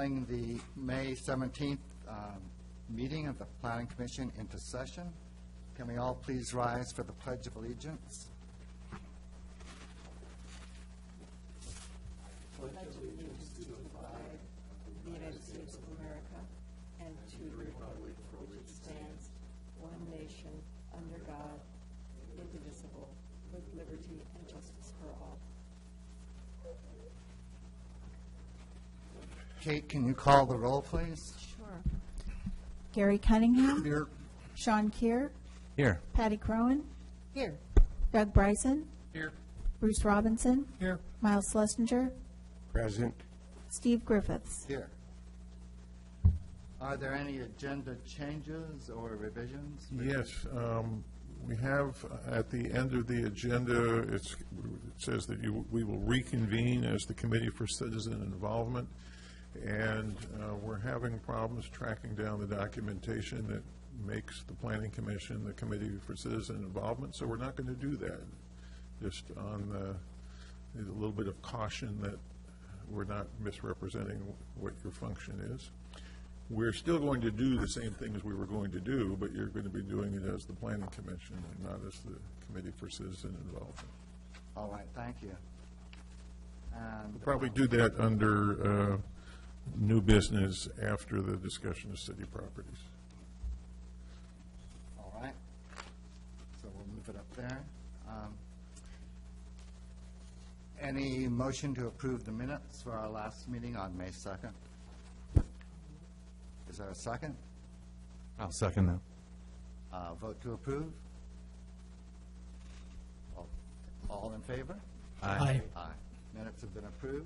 calling the May 17th meeting of the Planning Commission into session. Can we all please rise for the Pledge of Allegiance? Pledge allegiance to the flag of the United States of America and to the republic for which it stands, one nation, under God, indivisible, with liberty and justice for all. Kate, can you call the roll, please? Sure. Gary Cunningham. Here. Sean Keir. Here. Patty Crowan. Here. Doug Bryson. Here. Bruce Robinson. Here. Miles Schlesinger. Present. Steve Griffiths. Here. Are there any agenda changes or revisions? Yes, we have at the end of the agenda, it says that we will reconvene as the Committee for Citizen Involvement, and we're having problems tracking down the documentation that makes the Planning Commission the Committee for Citizen Involvement, so we're not going to do that, just on a little bit of caution that we're not misrepresenting what your function is. We're still going to do the same thing as we were going to do, but you're going to be doing it as the Planning Commission and not as the Committee for Citizen Involvement. All right, thank you. And We'll probably do that under new business after the discussion of city properties. all right. So we'll move it up there. Any motion to approve the minutes for our last meeting on May 2nd? Is there a second? I'll second that. Vote to approve? All in favor? Aye. Aye. Minutes have been approved.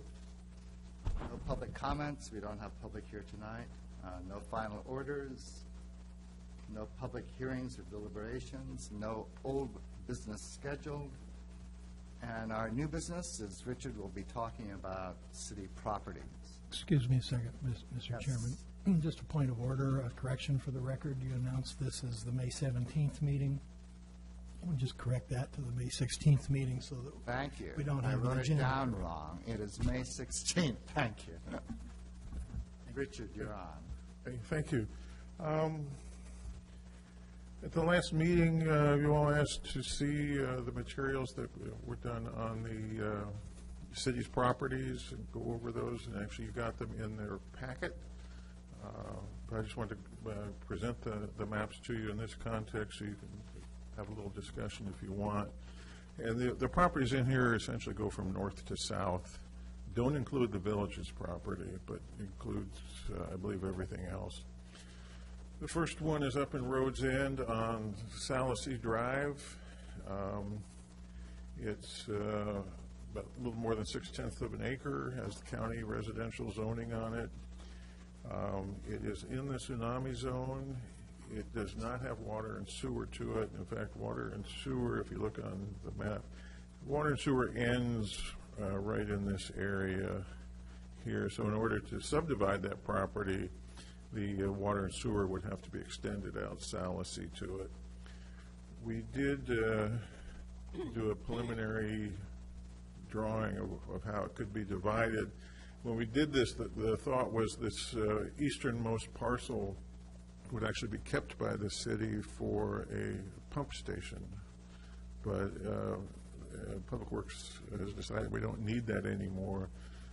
No public comments. We don't have public here tonight. No final orders. No public hearings or deliberations. No old business scheduled. And our new business is Richard will be talking about city properties. Excuse me a second, Mr. Yes. Chairman. Just a point of order, a correction for the record. You announced this as the May 17th meeting. We'll just correct that to the May 16th meeting so that Thank you. we don't I have an wrote it agenda. down wrong. It is May 16th. Thank you. Richard, you're on. Okay, thank you. At the last meeting, you all asked to see the materials that were done on the city's properties and go over those, and actually you got them in their packet. But I just wanted to present the maps to you in this context so you can have a little discussion if you want. And the properties in here essentially go from north to south. Don't include the village's property, but includes, I believe, everything else. The first one is up in Rhodes End on Salasy Drive. It's about a little more than 6/10 of an acre, has the county residential zoning on it. It is in the tsunami zone. It does not have water and sewer to it. In fact, water and sewer, if you look on the map, water and sewer ends right in this area here. So in order to subdivide that property, the water and sewer would have to be extended out Salasy to it. We did do a preliminary drawing of how it could be divided. When we did this, the thought was this easternmost parcel would actually be kept by the city for a pump station. But Public Works has decided we don't need that anymore,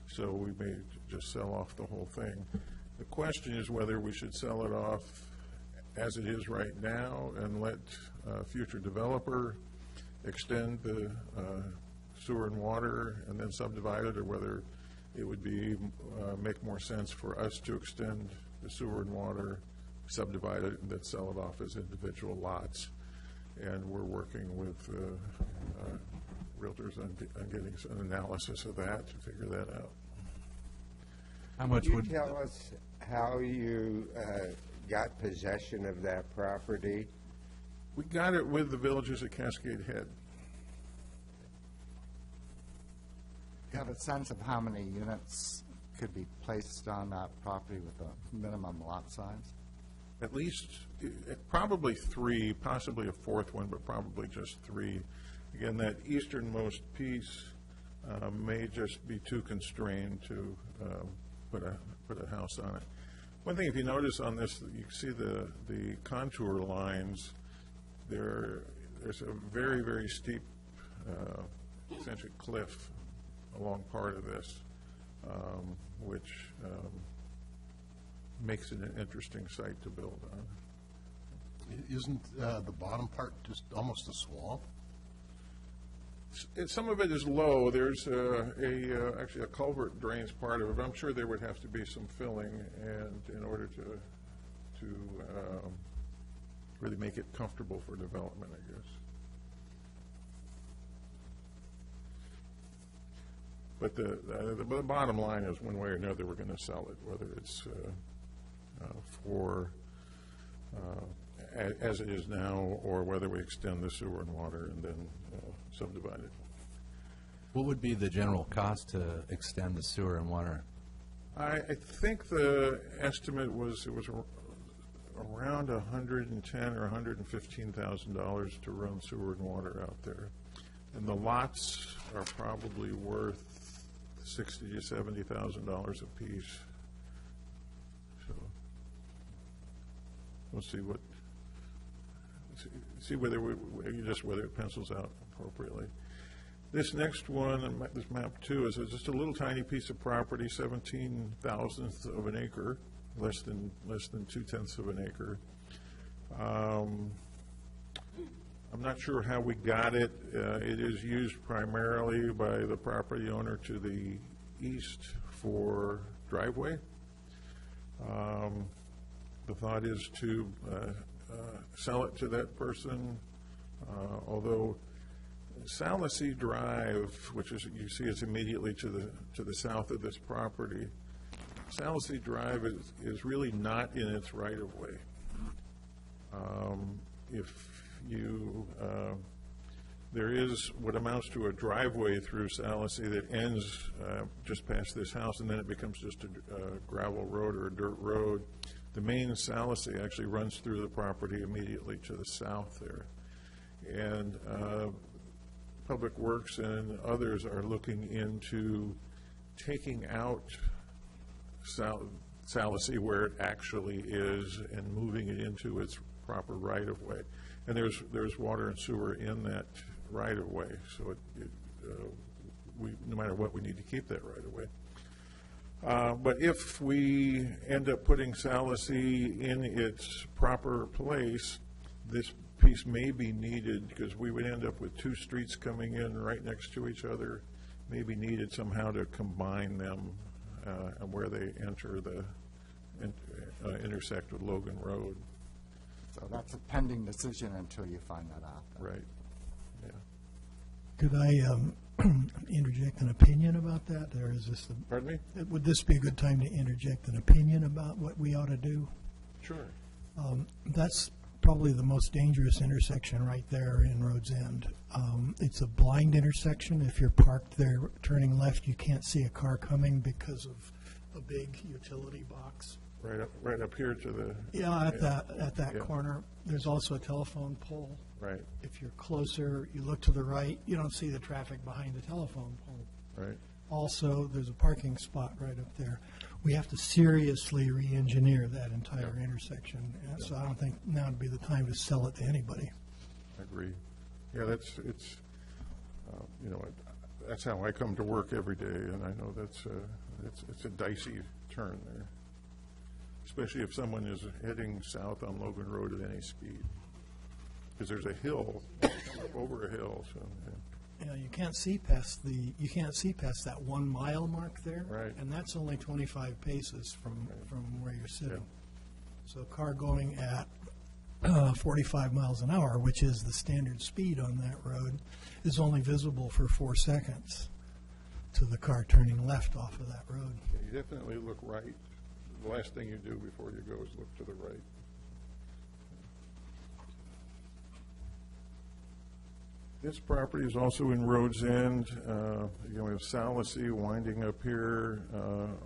so we may just sell off the whole thing. The question is whether we should sell it off as it is right now and let a future developer extend the sewer and water and then subdivide it, or whether it would be make more sense for us to extend the sewer and water, subdivide it, and then sell it off as individual lots. And we're working with realtors on getting an analysis of that to figure that out. How much Could you would, tell us how you got possession of that property? We got it with the villages at Cascade Head. Do you have a sense of how many units could be placed on that property with a minimum lot size? At least, probably three, possibly a fourth one, but probably just three. Again, that easternmost piece may just be too constrained to put a house on it. One thing, if you notice on this, you can see the contour lines. There's a very, very steep, essentially cliff along part of this, which makes it an interesting site to build on. Isn't the bottom part just almost a swamp? Some of it is low. There's actually a culvert drains part of it, but I'm sure there would have to be some filling and in order to really make it comfortable for development, I guess. But the bottom line is one way or another we're going to sell it, whether it's for as it is now, or whether we extend the sewer and water and then subdivide it. What would be the general cost to extend the sewer and water? I think the estimate was around $110,000 or $115,000 to run sewer and water out there, and the lots are probably worth $60,000 to $70,000 a piece. So we'll see what. See whether whether it pencils out appropriately. This next one, this map 2, is just a little tiny piece of property, 17,000th of an acre, less than 2/10 of an acre. I'm not sure how we got it. It is used primarily by the property owner to the east for driveway. The thought is to sell it to that person, although Salasy Drive, which is, you see it's immediately to the south of this property, Salasy Drive is really not in its right-of-way. There is what amounts to a driveway through Salasy that ends just past this house, and then it becomes just a gravel road or a dirt road. The main Salasy actually runs through the property immediately to the south there. And Public Works and others are looking into taking out Salasy where it actually is and moving it into its proper right-of-way. And there's water and sewer in that right-of-way, so no matter what, we need to keep that right-of-way. But if we end up putting Salasy in its proper place, this piece may be needed, because we would end up with two streets coming in right next to each other, may be needed somehow to combine them where they enter the intersect with Logan Road. So that's a pending decision until you find that out. Right, yeah. Could I interject an opinion about that, or is this Pardon me? would this be a good time to interject an opinion about what we ought to do? Sure. That's probably the most dangerous intersection right there in Rhodes End. It's a blind intersection. If you're parked there turning left, you can't see a car coming because of a big utility box. Right up here to the... Yeah, at that Yeah. corner. There's also a telephone pole. Right, If you're closer, you look to the right, you don't see the traffic behind the telephone pole. right. Also, there's a parking spot right up there. We have to seriously re-engineer that entire intersection. And so I don't think now would be the time to sell it to anybody. I agree. Yeah, that's how I come to work every day, and I know it's a dicey turn there, especially if someone is heading south on Logan Road at any speed, because there's a hill, over a hill, so, yeah. You know, you can't see past that 1 mile mark there. Right. And that's only 25 paces from where you're sitting. Yeah. So a car going at 45 miles an hour, which is the standard speed on that road, is only visible for 4 seconds to the car turning left off of that road. Yeah, you definitely look right. The last thing you do before you go is look to the right. This property is also in Rhodes End. We have Salasy winding up here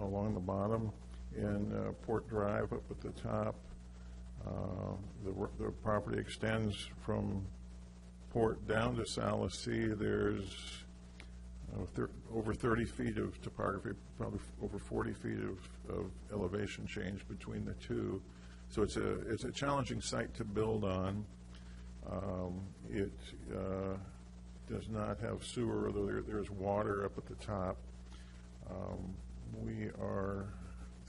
along the bottom, and Port Drive up at the top. The property extends from Port down to Salasy. There's over 30 feet of topography, probably over 40 feet of elevation change between the two. So it's a challenging site to build on. It does not have sewer, although there's water up at the top. We are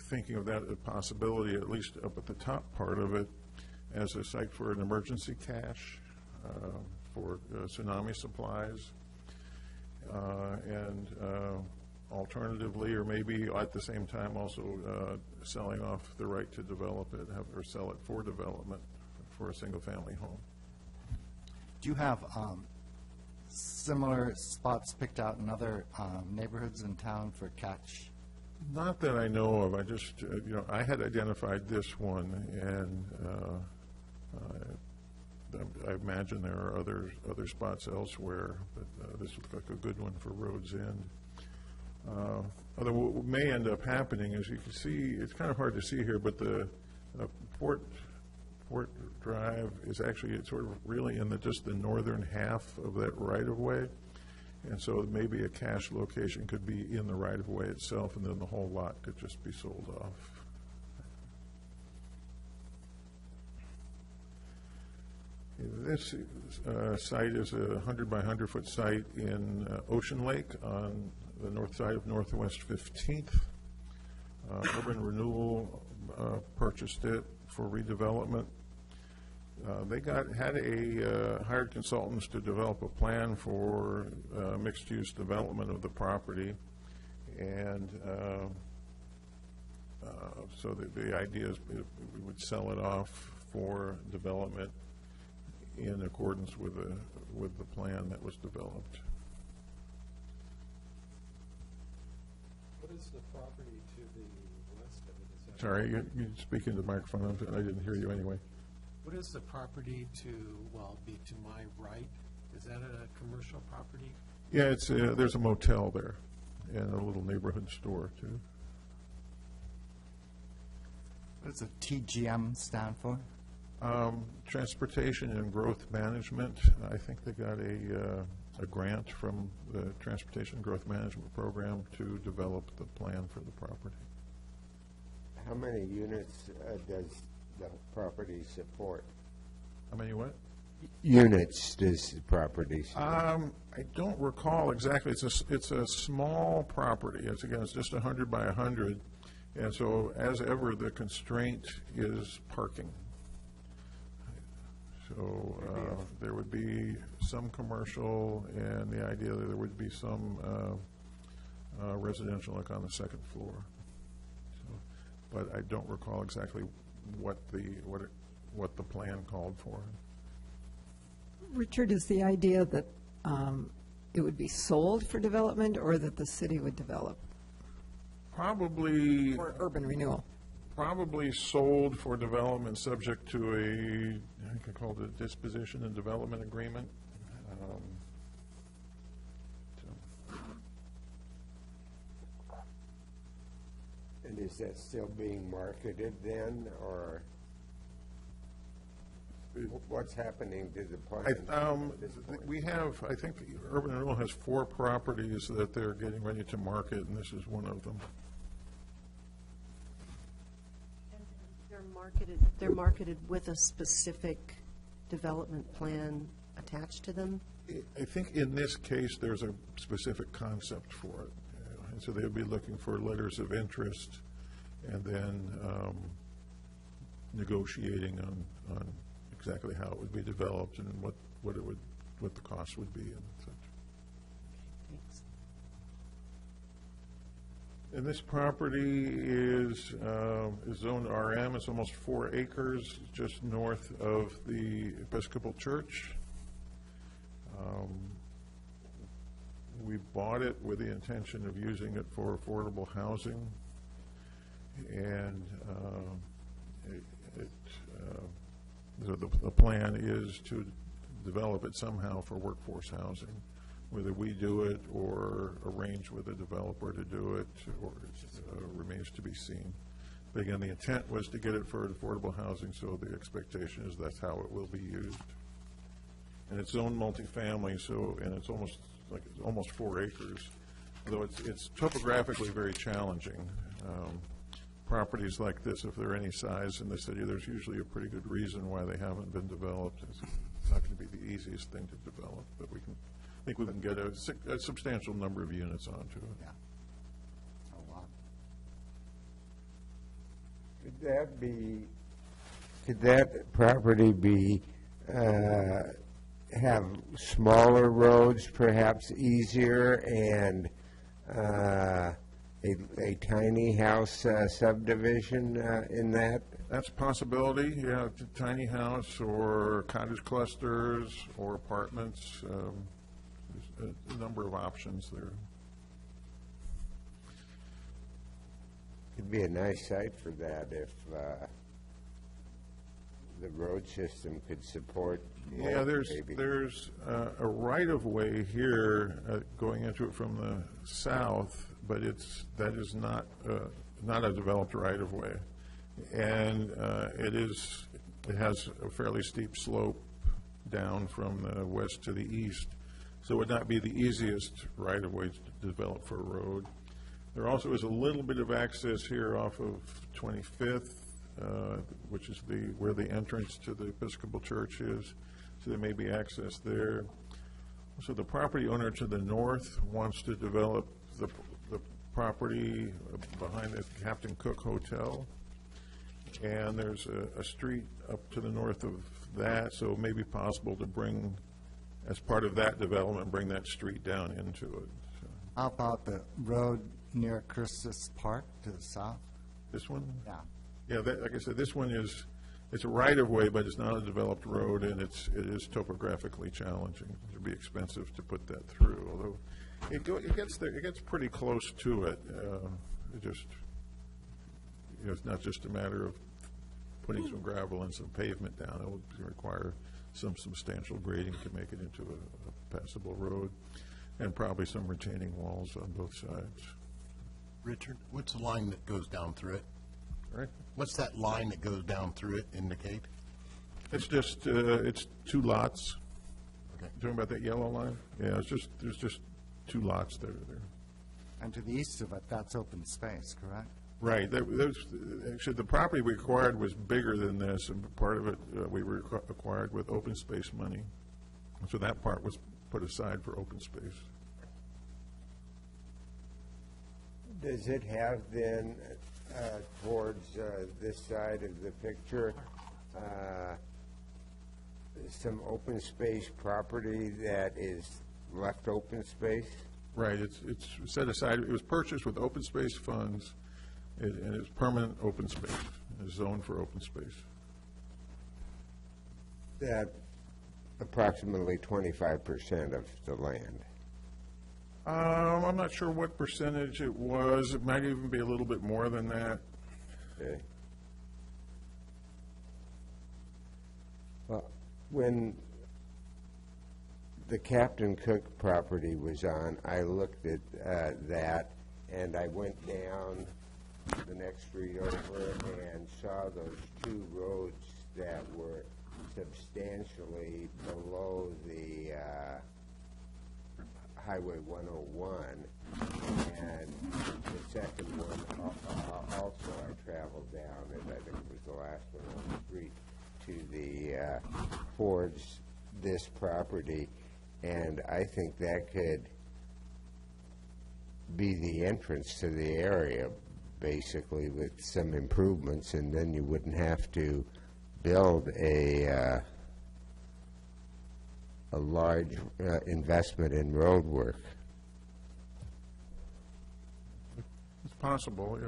thinking of that as a possibility, at least up at the top part of it, as a site for an emergency cache for tsunami supplies. And alternatively, or maybe at the same time, also selling off the right to develop it or sell it for development for a single-family home. Do you have similar spots picked out in other neighborhoods in town for catch? Not that I know of. I just, I had identified this one, and I imagine there are other spots elsewhere, but this looks like a good one for Rhodes End. Although what may end up happening, as you can see, it's kind of hard to see here, but the Port Drive is actually sort of really in just the northern half of that right-of-way. And so maybe a cache location could be in the right-of-way itself, and then the whole lot could just be sold off. This site is a 100 by 100 foot site in Ocean Lake on the north side of Northwest 15th. Urban Renewal purchased it for redevelopment. They hired consultants to develop a plan for mixed-use development of the property, and so the idea is we would sell it off for development in accordance with the plan that was developed. What is the property to the west of it? Sorry, you speak into the microphone. I didn't hear you anyway. What is the property be to my right? Is that a commercial property? Yeah, it's there's a motel there and a little neighborhood store too. What does the TGM stand for? Transportation and Growth Management. I think they got a grant from the Transportation and Growth Management Program to develop the plan for the property. How many units does the property support? How many what? Units does the property support? I don't recall exactly. It's a small property. It's just 100 by 100, and so as ever, the constraint is parking. So there would be some commercial, and the idea that there would be some residential, like on the second floor. So, but I don't recall exactly what the plan called for. Richard, is the idea that it would be sold for development, or that the city would develop? Probably. Or urban renewal? Probably sold for development, subject to I think I called it a disposition and development agreement. And is that still being marketed then, or what's happening to the plan at this point? We have, I think Urban Renewal has 4 properties that they're getting ready to market, and this is one of them. They're marketed with a specific development plan attached to them? I think in this case, there's a specific concept for it. And so they would be looking for letters of interest and then negotiating on exactly how it would be developed and what the cost would be and such. Thanks. And this property is zoned RM. It's almost 4 acres just north of the Episcopal Church. We bought it with the intention of using it for affordable housing, and the plan is to develop it somehow for workforce housing. Whether we do it or arrange with a developer to do it or remains to be seen. But again, the intent was to get it for affordable housing, so the expectation is that's how it will be used. and it's zoned multifamily, so, and it's almost 4 acres, though it's topographically very challenging. Properties like this, if they're any size in the city, there's usually a pretty good reason why they haven't been developed. It's not going to be the easiest thing to develop, but I think we can get a substantial number of units onto it. Yeah. A lot. Could that property be, have smaller roads, perhaps easier, and a tiny house subdivision in that? That's a possibility, yeah, tiny house or cottage clusters or apartments. There's a number of options there. It'd be a nice site for that if the road system could support. Yeah, there's a right-of-way here going into it from the south, but that is not a developed right-of-way, and it has a fairly steep slope down from the west to the east, so it would not be the easiest right-of-way to develop for a road. There also is a little bit of access here off of 25th, which is where the entrance to the Episcopal Church is, so there may be access there. So the property owner to the north wants to develop the property behind the Captain Cook Hotel, and there's a street up to the north of that, so it may be possible to bring, as part of that development, bring that street down into it. So. How about the road near Christus Park to the south? This one? Yeah. Yeah, like I said, this one it's a right-of-way, but it's not a developed road, and it is topographically challenging. It would be expensive to put that through, although it gets pretty close to it. It's not just a matter of putting some gravel and some pavement down. It will require some substantial grading to make it into a passable road, and probably some retaining walls on both sides. Richard, what's the line that goes down through it? Right? What's that line that goes down through it indicate? It's just, it's 2 lots. Okay. Talking about that yellow line? Yeah, there's just 2 lots there. And to the east of it, that's open space, correct? Right. Actually, the property we acquired was bigger than this, and part of it we acquired with open space money. So that part was put aside for open space. Does it have then, towards this side of the picture, some open space property that is left open space? Right. It's set aside. It was purchased with open space funds, and it's permanent open space. It's zoned for open space. That approximately 25% of the land. I'm not sure what percentage it was. It might even be a little bit more than that. Okay. Well, when the Captain Cook property was on, I looked at that, and I went down the next street over and saw those 2 roads that were substantially below the Highway 101, and the second one also I traveled down, and I think it was the last one on the street, to the towards this property, and I think that could be the entrance to the area, basically, with some improvements, and then you wouldn't have to build a large investment in road work. It's possible.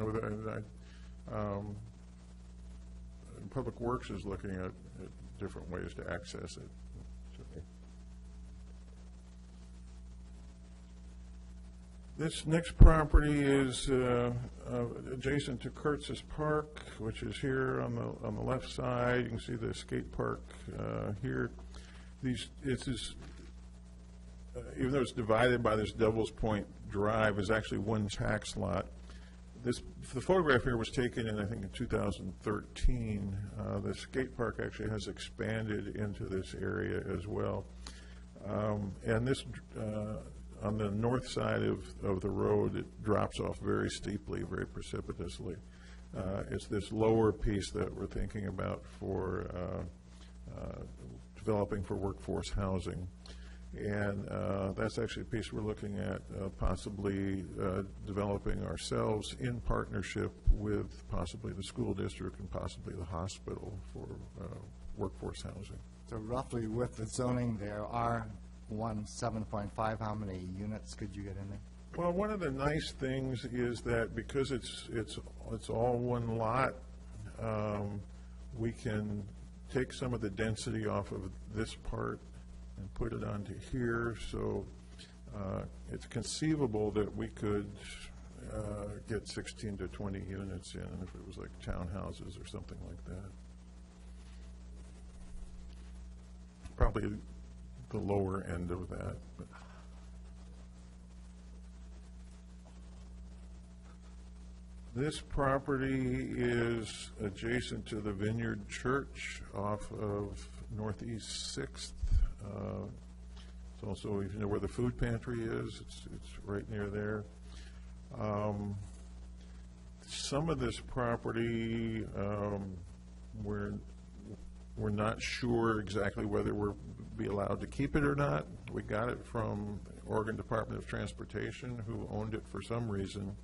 Public Works is looking at different ways to access it. This next property is adjacent to Kurtz's Park, which is here on the left side. You can see the skate park here. Even though it's divided by this Devil's Point Drive, is actually one tax lot. The photograph here was taken in, I think, in 2013. The skate park actually has expanded into this area as well. And this, on the north side of the road, it drops off very steeply, very precipitously. It's this lower piece that we're thinking about for developing for workforce housing. And that's actually a piece we're looking at possibly developing ourselves in partnership with possibly the school district and possibly the hospital for workforce housing. So roughly with the zoning, there are 7.5, how many units could you get in there? Well, one of the nice things is that because it's all one lot, we can take some of the density off of this part and put it onto here, so it's conceivable that we could get 16 to 20 units in if it was like townhouses or something like that. Probably the lower end of that. But this property is adjacent to the Vineyard Church off of Northeast 6th. It's also, if you know where the food pantry is, it's right near there. Some of this property, we're not sure exactly whether we'll be allowed to keep it or not. We got it from Oregon Department of Transportation, who owned it for some reason,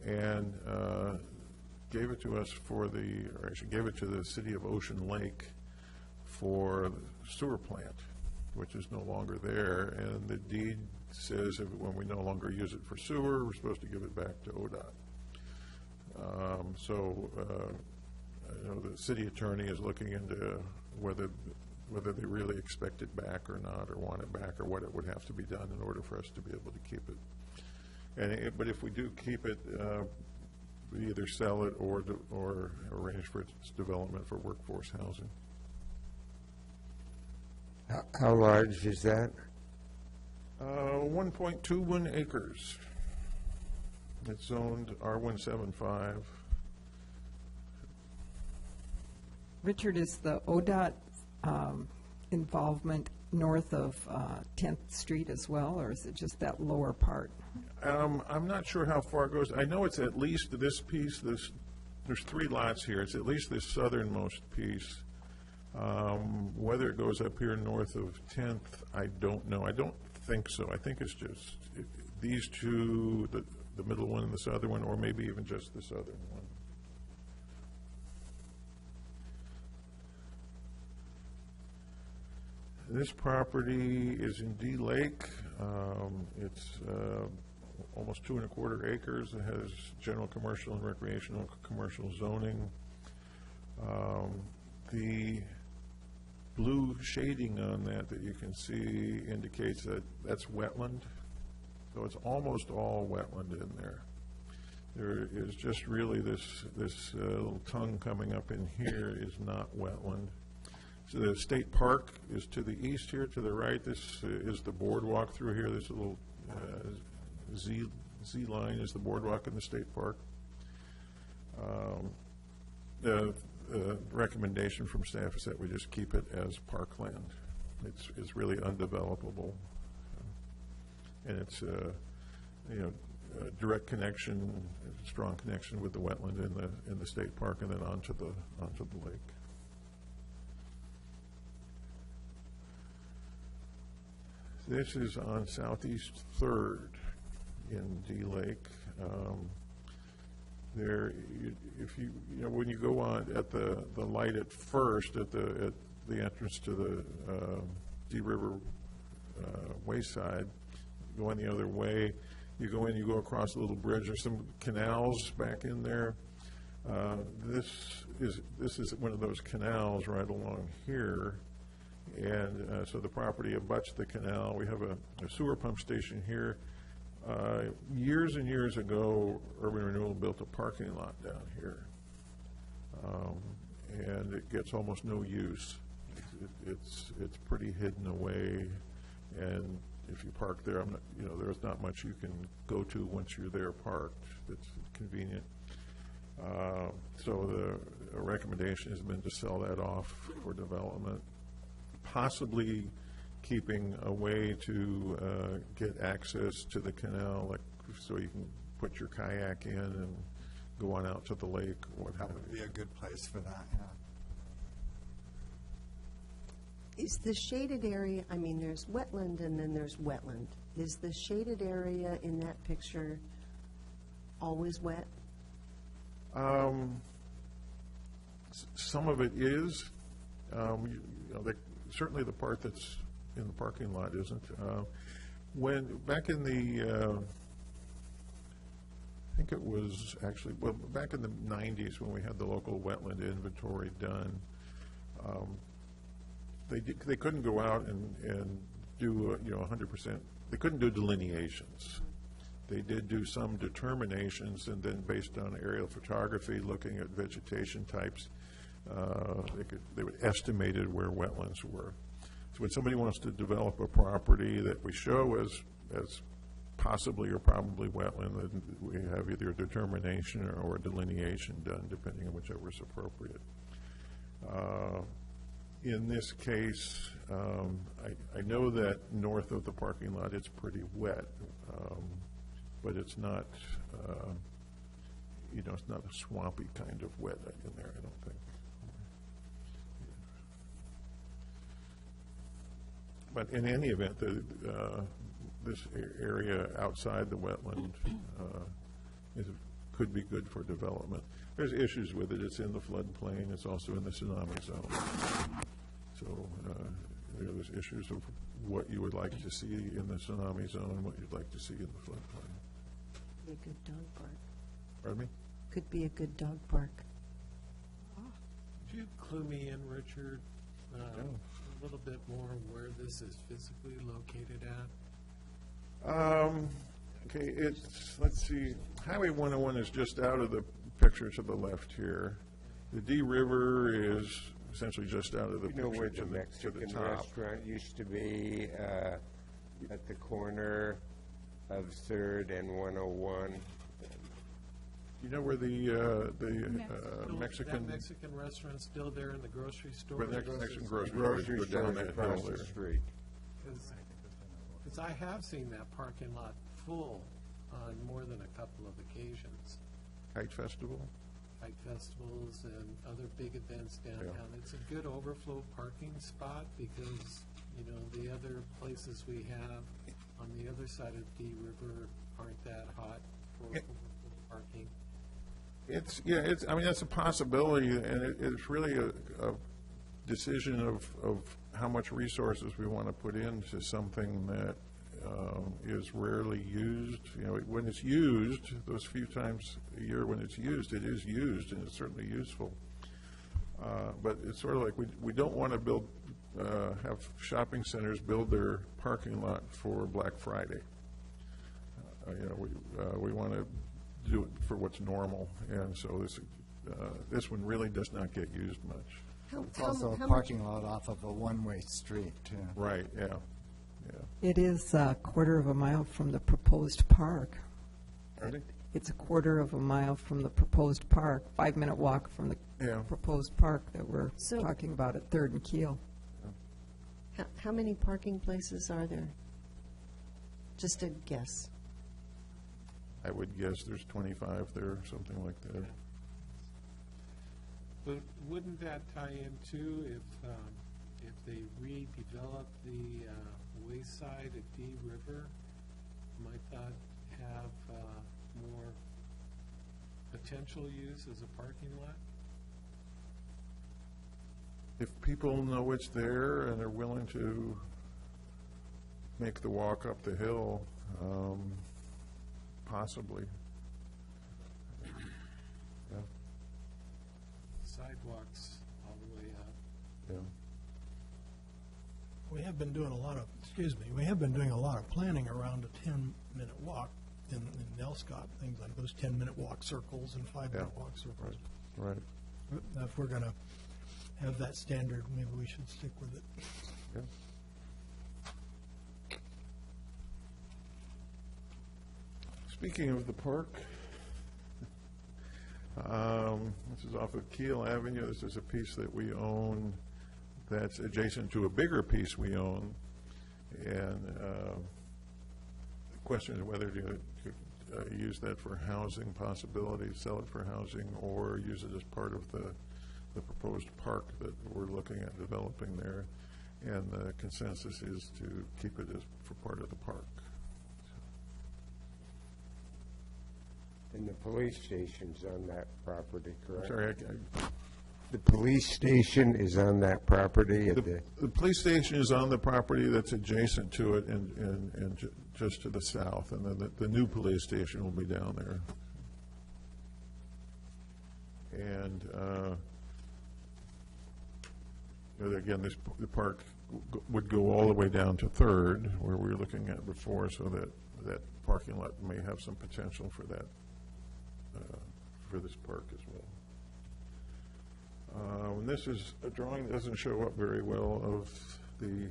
and gave it to us or actually gave it to the city of Ocean Lake for the sewer plant, which is no longer there. And the deed says when we no longer use it for sewer, we're supposed to give it back to ODOT. You know, the city attorney is looking into whether they really expect it back or not, or want it back, or what it would have to be done in order for us to be able to keep it. But if we do keep it, we either sell it or arrange for its development for workforce housing. How large is that? 1.21 acres. It's zoned R175. Richard, is the ODOT involvement north of 10th Street as well, or is it just that lower part? I'm not sure how far it goes. I know it's at least this piece. There's 3 lots here. It's at least this southernmost piece. Whether it goes up here north of 10th, I don't know. I don't think so. I think it's just these two, the middle one and the southern one, or maybe even just the southern one. This property is in D Lake. It's almost 2¼ acres. It has general commercial and recreational commercial zoning. The blue shading on that you can see indicates that that's wetland. So it's almost all wetland in there. There is just really this little tongue coming up in here is not wetland. So the state park is to the east here, to the right. This is the boardwalk through here. This little Z line is the boardwalk in the state park. The recommendation from staff is that we just keep it as parkland. It's really undevelopable, and it's direct connection, strong connection with the wetland in the state park, and then onto the lake. This is on Southeast 3rd in D Lake. When you go on at the light at first at the entrance to the D River wayside, going the other way, you go in, you go across a little bridge. There's some canals back in there. This is one of those canals right along here. And so the property abuts the canal. We have a sewer pump station here. Years and years ago, Urban Renewal built a parking lot down here. And it gets almost no use. It's pretty hidden away. And if you park there, I'm not, you know, there's not much you can go to once you're there parked that's convenient. So the recommendation has been to sell that off for development, possibly keeping a way to get access to the canal, like, so you can put your kayak in and go on out to the lake, or what have That would you. be a good place for that, yeah. Is the shaded area, I mean, there's wetland and then there's wetland. Is the shaded area in that picture always wet? Some of it is. You know, certainly the part that's in the parking lot isn't. Back in the, I think it was actually, well, back in the 90s when we had the local wetland inventory done, they couldn't go out and do, 100%, they couldn't do delineations. They did do some determinations, and then based on aerial photography, looking at vegetation types, they would estimated where wetlands were. So when somebody wants to develop a property that we show as possibly or probably wetland, then we have either a determination or a delineation done, depending on whichever is appropriate. In this case, I know that north of the parking lot, it's pretty wet, but it's not, it's not a swampy kind of wet in there, I don't think. But in any event, this area outside the wetland could be good for development. There's issues with it. It's in the floodplain. It's also in the tsunami zone. So there's issues of what you would like to see in the tsunami zone, what you'd like to see in the floodplain. Be a good dog park. Pardon me? Could be a good dog park. Could you clue me in, Richard, a little bit more where this is physically located at? Okay, let's see, Highway 101 is just out of the picture to the left here. The D River is essentially just out of the You know where picture the to Mexican the top. restaurant used to be, at the corner of 3rd and 101? You know where the That Mexican, Mexican restaurant's still there in the grocery store? where the Mexican grocery Grocery go store down that across hill the there. street. Because I have seen that parking lot full on more than a couple of occasions. Kite Festival? Kite festivals and other big events downtown. It's a good overflow parking spot because, the other places we have on the other side of D River aren't that hot for overflow parking. That's a possibility, and it's really a decision of how much resources we want to put into something that is rarely used. When it's used, those few times a year when it's used, it is used, and it's certainly useful. But it's sort of like we don't want to have shopping centers build their parking lot for Black Friday. We want to do it for what's normal, and so this one really does not get used much. It's also a parking lot off of a one-way street, too. Right, yeah. It is a quarter of a mile from the proposed park. Ready? It's a quarter of a mile from the proposed park, 5-minute walk from the Yeah. proposed park that we're So- talking about at 3rd and Keel. How many parking places are there? Just a guess. I would guess there's 25 there, something like that. But wouldn't that tie into if they redevelop the wayside at D River, might that have more potential use as a parking lot? If people know it's there and are willing to make the walk up the hill, possibly. Yeah, Sidewalks all the way up. yeah. We have been doing a lot of planning around a 10-minute walk in Nelscott, things like those 10-minute walk circles and 5-minute Yeah. walk circles. Right. If we're going to have that standard, maybe we should stick with it. Yeah. Speaking of the park, this is off of Keel Avenue. This is a piece that we own that's adjacent to a bigger piece we own. And the question is whether to use that for housing possibilities, sell it for housing, or use it as part of the proposed park that we're looking at developing there. And the consensus is to keep it as for part of the park. And the police station's on that property, correct? Sorry, The police station is on that property at the... the police station is on the property that's adjacent to it and just to the south, and then the new police station will be down there. And again, the park would go all the way down to Third, where we were looking at before, so that parking lot may have some potential for that, for this park as well. And this is a drawing that doesn't show up very well of the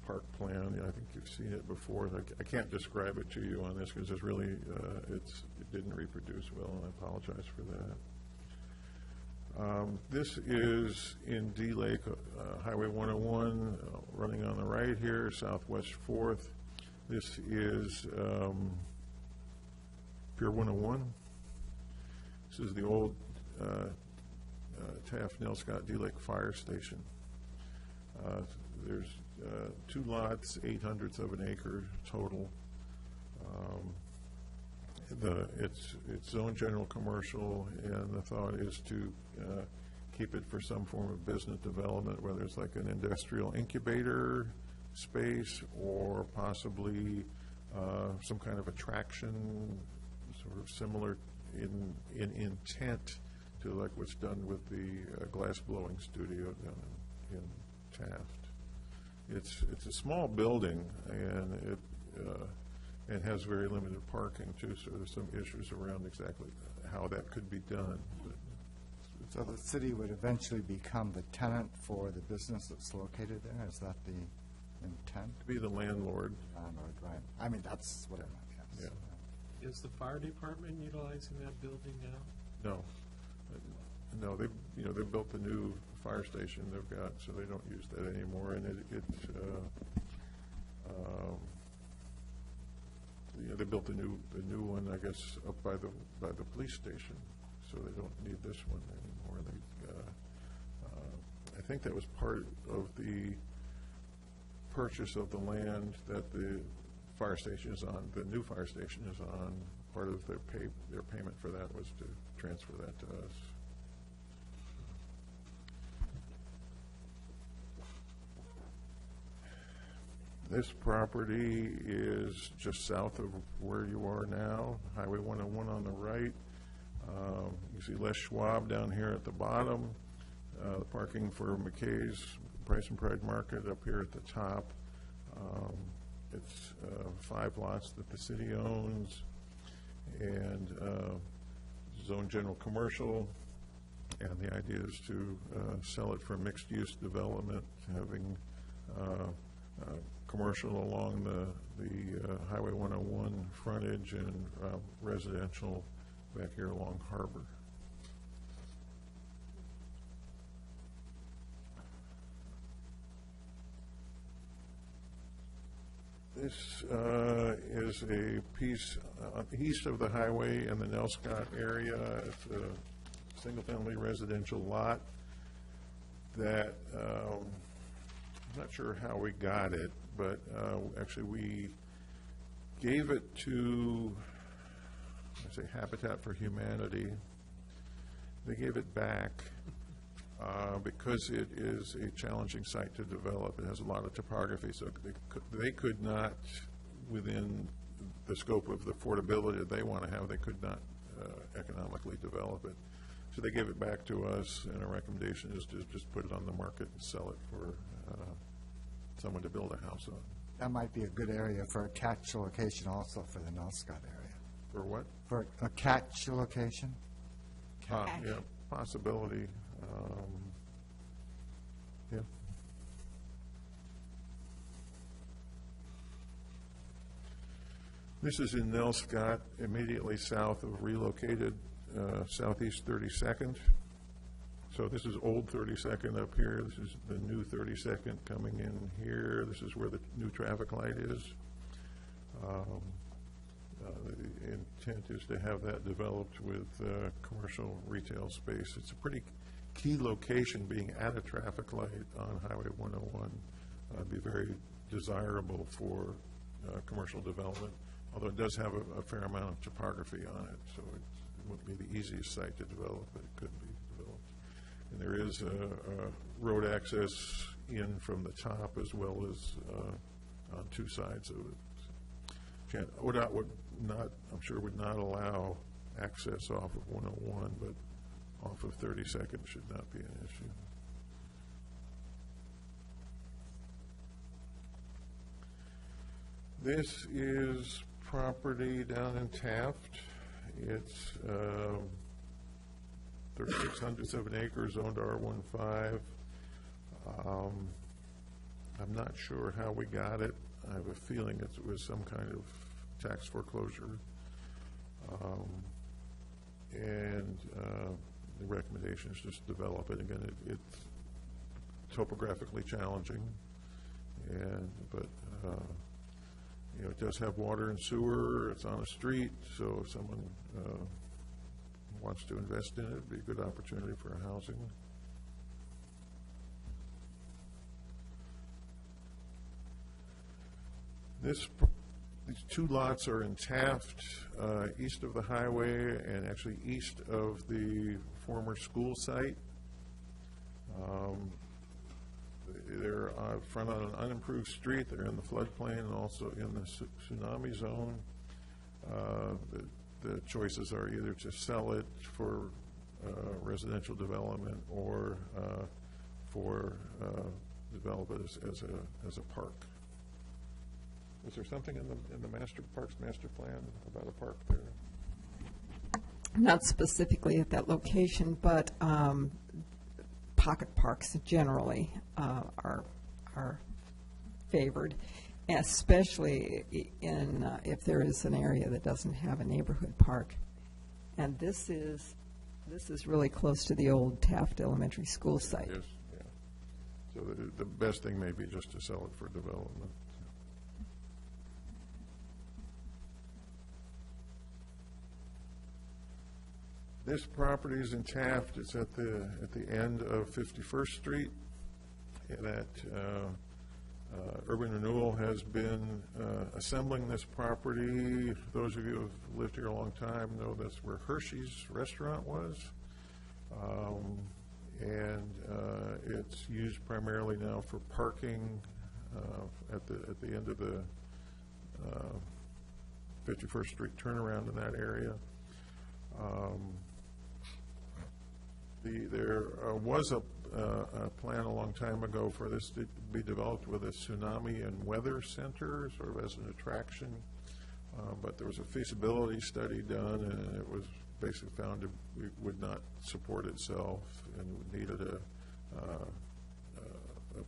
park plan. I think you've seen it before. I can't describe it to you on this because it's really, it didn't reproduce well, and I apologize for that. This is in D Lake, Highway 101, running on the right here, Southwest 4th. This is Pier 101. This is the old Taft Nell Scott D Lake Fire Station. There's 2 lots, 0.08 of an acre total. It's zoned general commercial, and the thought is to keep it for some form of business development, whether it's like an industrial incubator space or possibly some kind of attraction, sort of similar in intent to like what's done with the glass blowing studio down in Taft. It's a small building, and it has very limited parking too, so there's some issues around exactly how that could be done. So the city would eventually become the tenant for the business that's located there? Is that the intent? To be the landlord. Landlord, right. I mean, that's what I meant, yes. Yeah. Is the fire department utilizing that building now? No. No, they built the new fire station they've got, so they don't use that anymore, and they built the new one, I guess, up by the police station, so they don't need this one anymore. I think that was part of the purchase of the land that the fire station is on. The new fire station is on. Part of their payment for that was to transfer that to us. This property is just south of where you are now, Highway 101 on the right. You see Les Schwab down here at the bottom, the parking for McKay's Price and Pride Market up here at the top. It's 5 lots that the city owns, and zone general commercial, and the idea is to sell it for mixed-use development, having commercial along the Highway 101 frontage and residential back here along Harbor. This is a piece east of the highway in the Nell Scott area. It's a single-family residential lot that I'm not sure how we got it, but actually we gave it to, I say, Habitat for Humanity. They gave it back because it is a challenging site to develop. It has a lot of topography, so they could not, within the scope of the affordability that they want to have, they could not economically develop it. So they gave it back to us, and our recommendation is to just put it on the market and sell it for someone to build a house on. That might be a good area for a catch location also for the Nell Scott area. For what? For a catch location? Yeah, possibility. Yeah. This is in Nell Scott, immediately south of relocated Southeast 32nd. So this is old 32nd up here. This is the new 32nd coming in here. This is where the new traffic light is. The intent is to have that developed with commercial retail space. It's a pretty key location, being at a traffic light on Highway 101. Be very desirable for commercial development, although it does have a fair amount of topography on it, so it wouldn't be the easiest site to develop, but it could be developed. And there is road access in from the top as well as on two sides of it. ODOT would not, I'm sure, would not allow access off of 101, but off of 32nd should not be an issue. This is property down in Taft. It's 3,600 of an acre, zoned R15. I'm not sure how we got it. I have a feeling it was some kind of tax foreclosure. And the recommendation is just develop it. Again, it's topographically challenging, but you know, it does have water and sewer. It's on a street, so if someone wants to invest in it, it'd be a good opportunity for housing. These two lots are in Taft, east of the highway and actually east of the former school site. They're front on an unimproved street. They're in the floodplain and also in the tsunami zone. The choices are either to sell it for residential development or for develop it as a park. Is there something in the Parks Master Plan about a park there? Not specifically at that location, but pocket parks generally are favored, especially if there is an area that doesn't have a neighborhood park. And this is really close to the old Taft Elementary School site. Yes, yeah. So the best thing may be just to sell it for development. This property is in Taft. It's at the end of 51st Street. That Urban Renewal has been assembling this property. Those of you who have lived here a long time know that's where Hershey's restaurant was. And it's used primarily now for parking at the end of the 51st Street turnaround in that area. There was a plan a long time ago for this to be developed with a tsunami and weather center, sort of as an attraction. But there was a feasibility study done, and it was basically found it would not support itself and needed a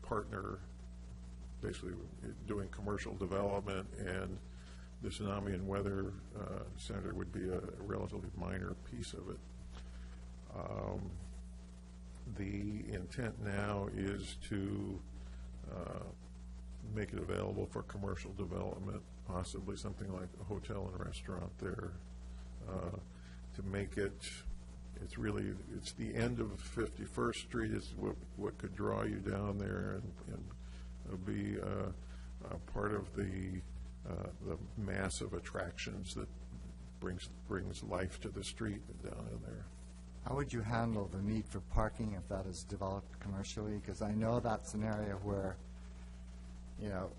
partner basically doing commercial development, and the tsunami and weather center would be a relatively minor piece of it. The intent now is to make it available for commercial development, possibly something like a hotel and restaurant there, to make it, it's the end of 51st Street is what could draw you down there and be part of the massive attractions that brings life to the street down in there. How would you handle the need for parking if that is developed commercially? Because I know that's an area where, you know,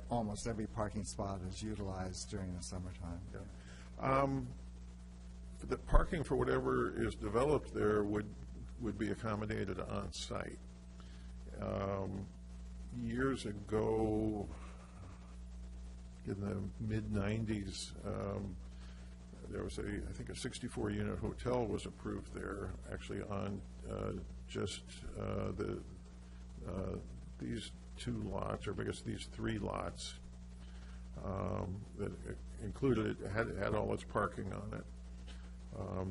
almost every parking spot is utilized during the summertime. Yeah. The parking for whatever is developed there would be accommodated on site. Years ago, in the mid-90s, there was I think a 64-unit hotel was approved there, actually on just these two lots, or I guess these three lots. that included, had all its parking on it.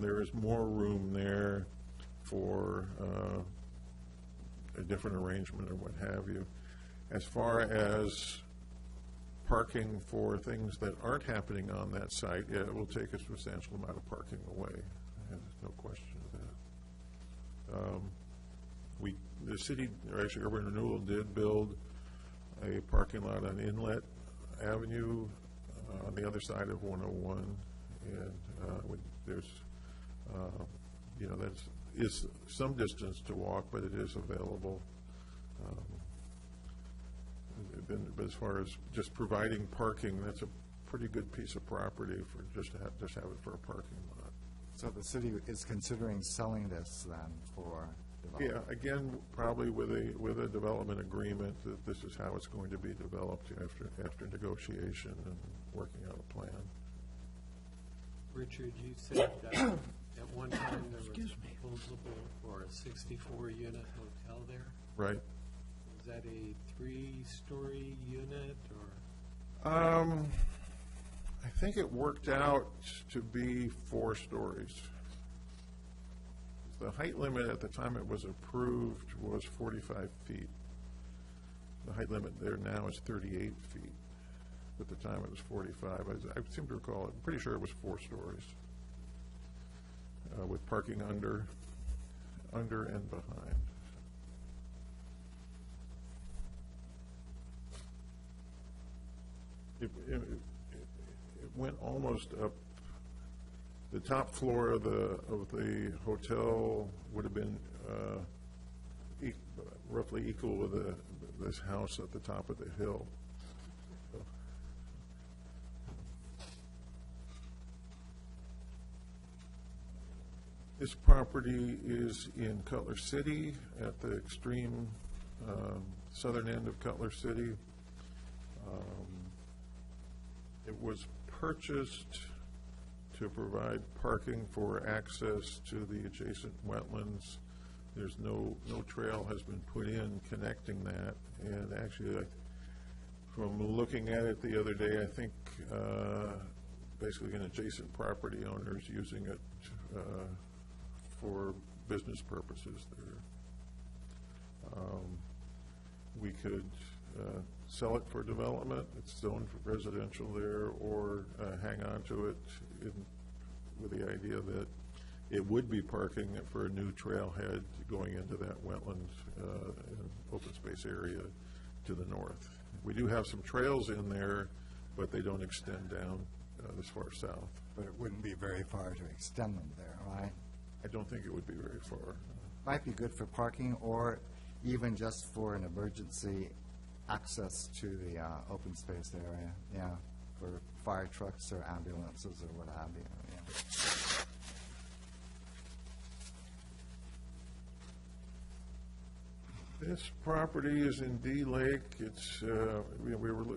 There is more room there for a different arrangement or what have you. As far as parking for things that aren't happening on that site, yeah, it will take a substantial amount of parking away. There's no question of that. The city, or actually Urban Renewal, did build a parking lot on Inlet Avenue on the other side of 101, and there's, that is some distance to walk, but it is available. But as far as just providing parking, that's a pretty good piece of property for just have it for a parking lot. So the city is considering selling this then for development? Yeah, again, probably with a development agreement that this is how it's going to be developed after negotiation and working out a plan. Richard, you said at one time there was a proposal for a 64-unit hotel there. Right. Is that a 3-story unit or? I think it worked out to be 4 stories. The height limit at the time it was approved was 45 feet. The height limit there now is 38 feet. At the time it was 45. I seem to recall, I'm pretty sure it was 4 stories with parking under and behind. It went almost up. The top floor of the hotel would have been roughly equal with this house at the top of the hill. This property is in Cutler City, at the extreme southern end of Cutler City. It was purchased to provide parking for access to the adjacent wetlands. There's no trail has been put in connecting that, and actually, from looking at it the other day, I think basically an adjacent property owner is using it for business purposes there. We could sell it for development. It's zoned for residential there, or hang on to it with the idea that it would be parking for a new trailhead going into that wetland open space area to the north. We do have some trails in there, but they don't extend down this far south. But it wouldn't be very far to extend them there, right? I don't think it would be very far. Might be good for parking, or even just for an emergency access to the open space area, yeah, for fire trucks or ambulances or what have you, yeah. This property is in D Lake. It's, we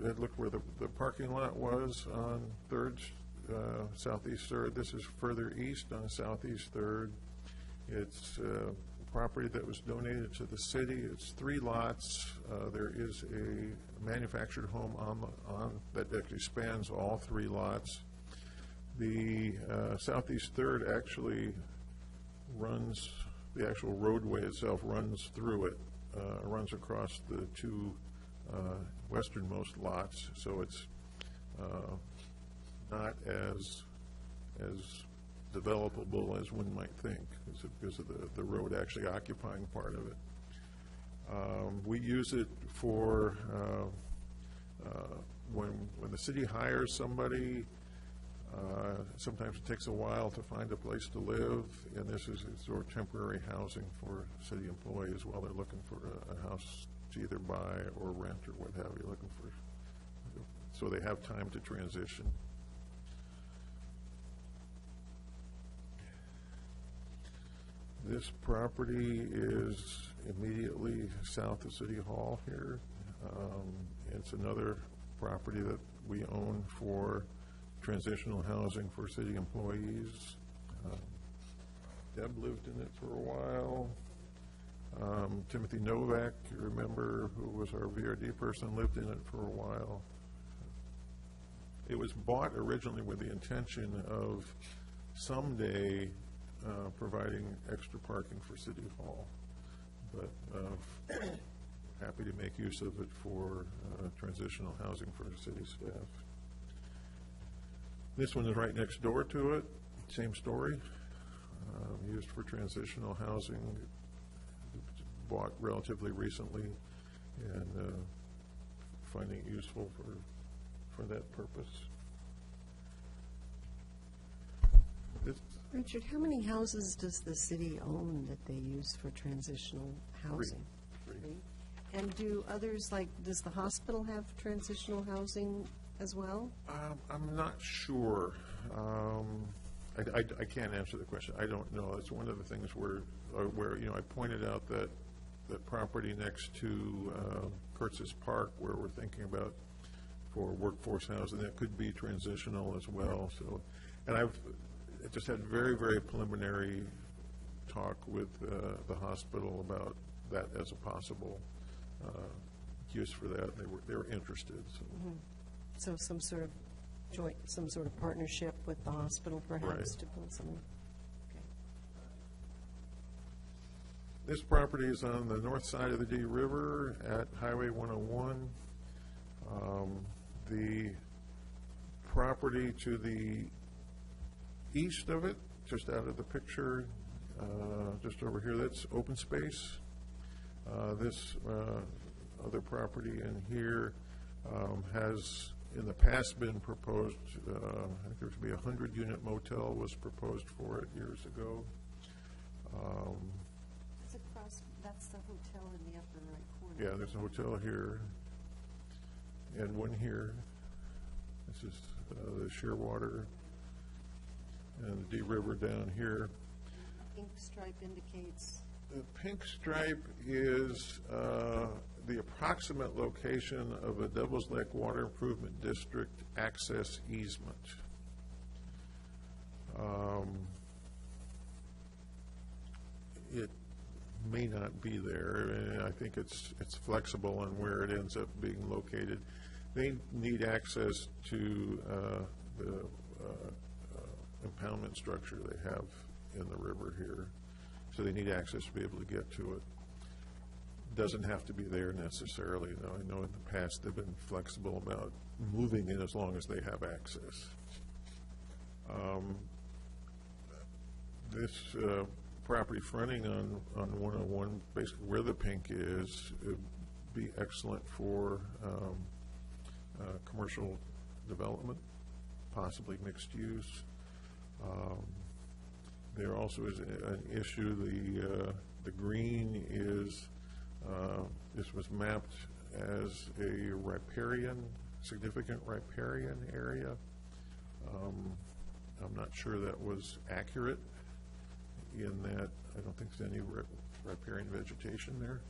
had looked where the parking lot was on 3rd, Southeast 3rd. This is further east on Southeast 3rd. It's property that was donated to the city. It's 3 lots. There is a manufactured home on that actually spans all 3 lots. The Southeast 3rd actually runs, the actual roadway itself runs through it, runs across the 2 westernmost lots, so it's not as developable as one might think because of the road actually occupying part of it. We use it for when the city hires somebody. Sometimes it takes a while to find a place to live, and this is sort of temporary housing for city employees while they're looking for a house to either buy or rent or what have you, looking for, so they have time to transition. This property is immediately south of City Hall here. It's another property that we own for transitional housing for city employees. Deb lived in it for a while. Timothy Novak, you remember, who was our VRD person, lived in it for a while. It was bought originally with the intention of someday providing extra parking for City Hall, but happy to make use of it for transitional housing for city staff. This one is right next door to it, same story, used for transitional housing, bought relatively recently, and finding it useful for that purpose. Richard, how many houses does the city own that they use for transitional housing? Three. And do others, like, does the hospital have transitional housing as well? I'm not sure. I can't answer the question. I don't know. It's one of the things where I pointed out that property next to Kurtz's Park, where we're thinking about for workforce housing, that could be transitional as well. So, and I've just had very, very preliminary talk with the hospital about that as a possible use for that. They were interested. So. So some sort of joint, some sort of partnership with the hospital perhaps Right. to build something? Okay. This property is on the north side of the Dee River at Highway 101. The property to the east of it, just out of the picture, just over here, that's open space. This other property in here has in the past been proposed, I think there should be a 100-unit motel was proposed for it years ago. It's across, that's the hotel in the upper right corner. Yeah, there's a hotel here and one here. This is the Shearwater and the Dee River down here. Pink stripe indicates, The pink stripe is the approximate location of a Devils Lake Water Improvement District access easement. It may not be there, and I think it's flexible on where it ends up being located. They need access to the impoundment structure they have in the river here. So they need access to be able to get to it. Doesn't have to be there necessarily, though. I know in the past they've been flexible about moving it as long as they have access. This property fronting on 101, basically where the pink is, would be excellent for commercial development, possibly mixed use. There also is an issue, the green is, this was mapped as a riparian, significant riparian area. I'm not sure that was accurate in that I don't think there's any riparian vegetation there.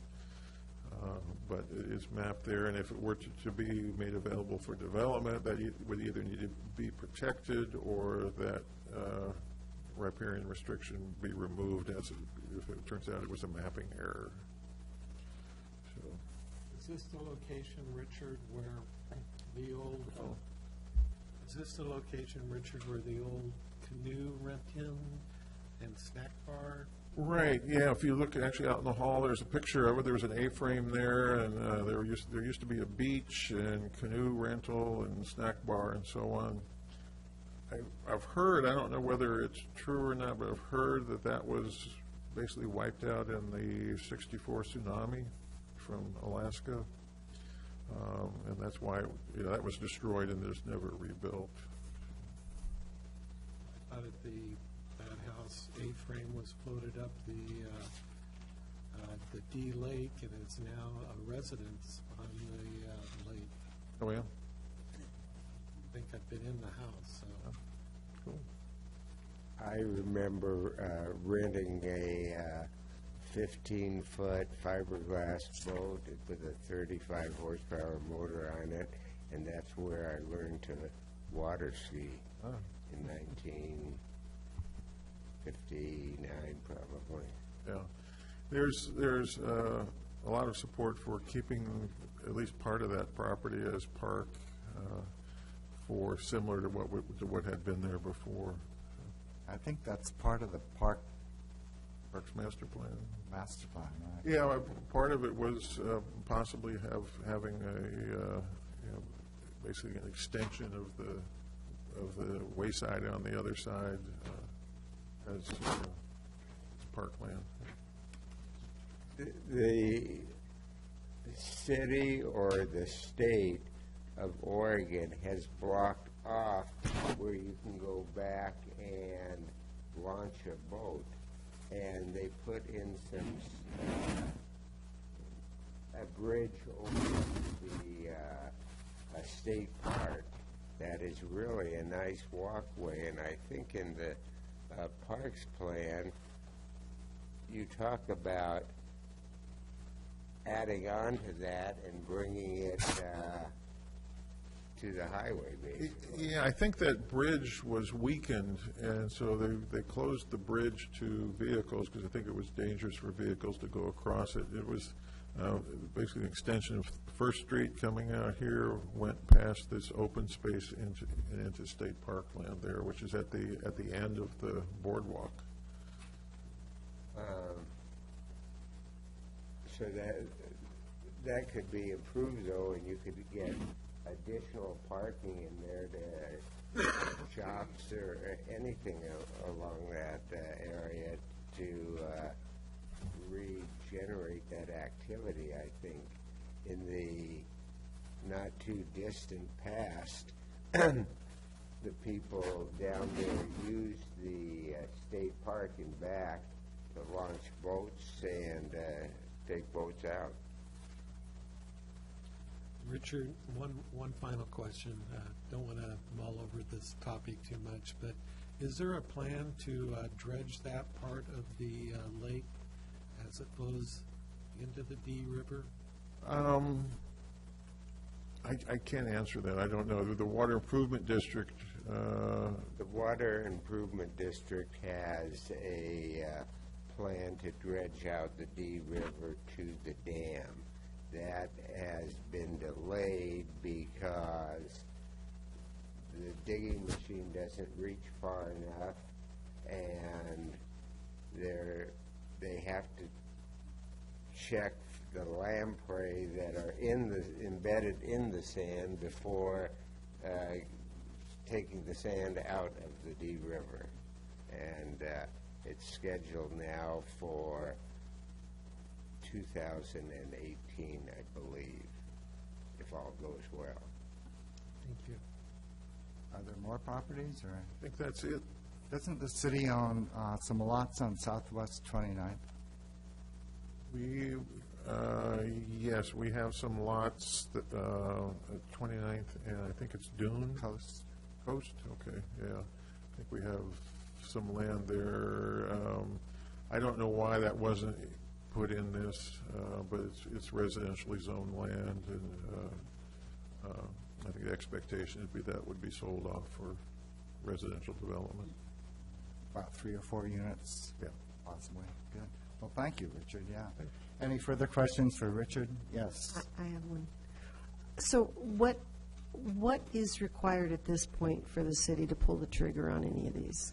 But it is mapped there, and if it were to be made available for development, that would either need to be protected or that riparian restriction be removed if it turns out it was a mapping error. So, Is this the location, Richard, where the old, is this the location, Richard, where the old canoe rental and snack bar? right, yeah, if you look actually out in the hall, there's a picture of it. There was an A-frame there, and there used to be a beach and canoe rental and snack bar and so on. I've heard, I don't know whether it's true or not, but I've heard that was basically wiped out in the '64 tsunami from Alaska. And that's why that was destroyed and there's never rebuilt. I thought that house A-frame was floated up the D Lake, and it's now a residence on the lake. Oh, yeah? I think I've been in the house, so. Cool. I remember renting a 15-foot fiberglass boat with a 35 horsepower motor on it, and that's where I learned to water ski in 1959, probably. Yeah. There's a lot of support for keeping at least part of that property as park for, similar to what had been there before. I think that's part of the park Parks Master Plan. master plan, right? Yeah, part of it was possibly having basically an extension of the wayside on the other side as parkland. The city or the state of Oregon has blocked off where you can go back and launch a boat, and they put in a bridge over the a state park that is really a nice walkway, and I think in the parks plan you talk about adding on to that and bringing it to the highway, basically. Yeah, I think that bridge was weakened, and so they closed the bridge to vehicles because I think it was dangerous for vehicles to go across it. It was basically an extension of First Street coming out here, went past this open space into state parkland there, which is at the end of the boardwalk. So that could be improved, though, and you could get additional parking in there to shops or anything along that area to regenerate that activity. I think in the not too distant past, the people down there used the state park and back to launch boats and take boats out. Richard, one final question. Don't want to mull over this topic too much, but is there a plan to dredge that part of the lake as it flows into the Dee River? I can't answer that. I don't know. The Water Improvement District. The Water Improvement District has a plan to dredge out the Dee River to the dam. That has been delayed because the digging machine doesn't reach far enough, and they have to check the lamprey that are embedded in the sand before taking the sand out of the Dee River. And it's scheduled now for 2018, I believe, if all goes well. Thank you. Are there more properties, or I think that's it. doesn't the city own some lots on Southwest 29th? Yes, we have some lots that, at 29th, and I think it's Dune. Coast? Coast, okay, yeah. I think we have some land there. I don't know why that wasn't put in this, but it's residentially zoned land, and I think the expectation would be that would be sold off for residential development. About 3 or 4 units? Yeah. Possibly. Good. Well, thank you, Richard, yeah. Any further questions for Richard? Yes. I have one. So what is required at this point for the city to pull the trigger on any of these?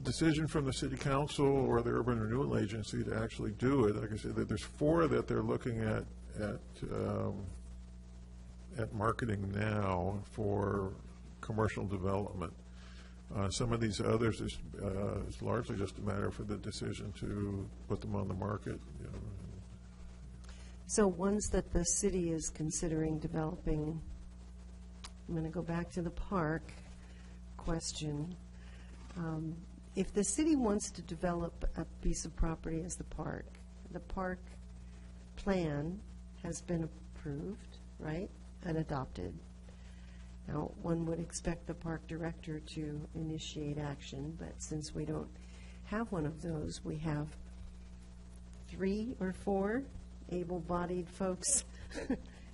Decision from the city council or the urban renewal agency to actually do it. Like I said, there's 4 that they're looking at marketing now for commercial development. Some of these others is largely just a matter for the decision to put them on the market. You know. So ones that the city is considering developing, I'm going to go back to the park question. If the city wants to develop a piece of property as the park plan has been approved, right, and adopted. Now, one would expect the park director to initiate action, but since we don't have one of those, we have 3 or 4 able-bodied folks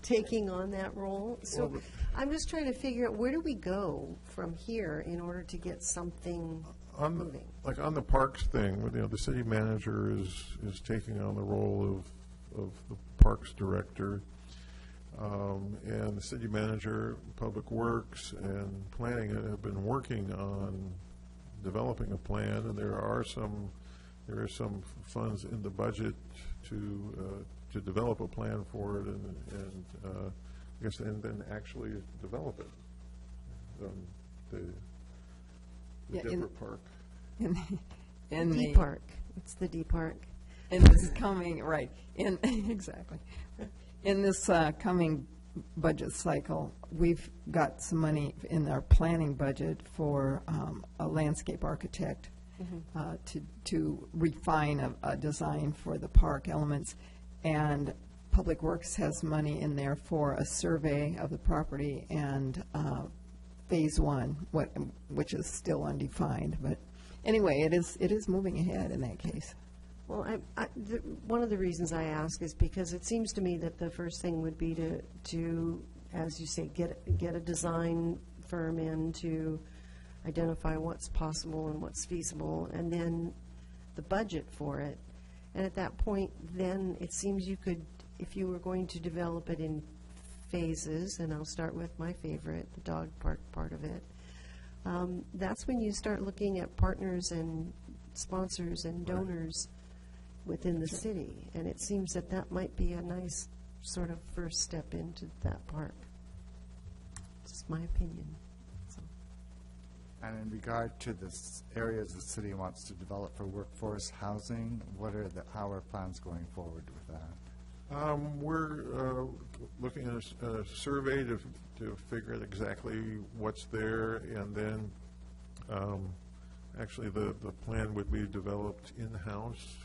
taking on that role. So I'm just trying to figure out, where do we go from here in order to get something moving? Like on the parks thing, the city manager is taking on the role of the parks director. And the city manager, Public Works, and Planning have been working on developing a plan, and there are some funds in the budget to develop a plan for it, and I guess, and then actually develop it. The Yeah, Denver Park. In D the, Park, it's the D Park. in this coming, right, exactly. In this coming budget cycle, we've got some money in our planning budget for a landscape architect to refine a design for the park elements. And Public Works has money in there for a survey of the property and Phase 1, which is still undefined. But anyway, it is moving ahead in that case. Well, one of the reasons I ask is because it seems to me that the first thing would be to, as you say, get a design firm in to identify what's possible and what's feasible, and then the budget for it. And at that point, then it seems you could, if you were going to develop it in phases, and I'll start with my favorite, the dog park part of it, that's when you start looking at partners and sponsors and donors within the city. And it seems that that might be a nice sort of first step into that park. Just my opinion. So. And in regard to the areas the city wants to develop for workforce housing, how are plans going forward with that? We're looking at a survey to figure out exactly what's there, and then actually the plan would be developed in-house.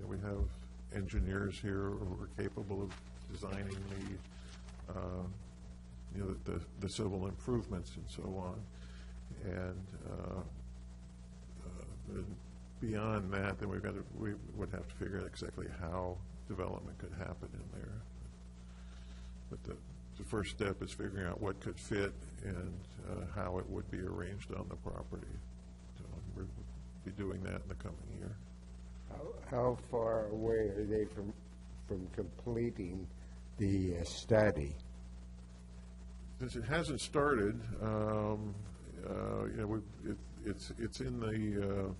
We have engineers here who are capable of designing the civil improvements and so on. And beyond that, then we would have to figure out exactly how development could happen in there. But the first step is figuring out what could fit and how it would be arranged on the property. So we'll be doing that in the coming year. How far away are they from completing the study? Since it hasn't started, it's in the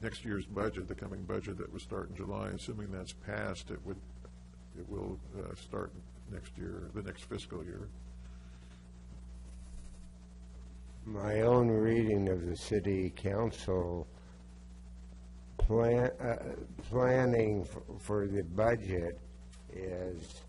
next year's budget, the coming budget that would start in July. Assuming that's passed, it will start next year, the next fiscal year. My own reading of the city council planning for the budget is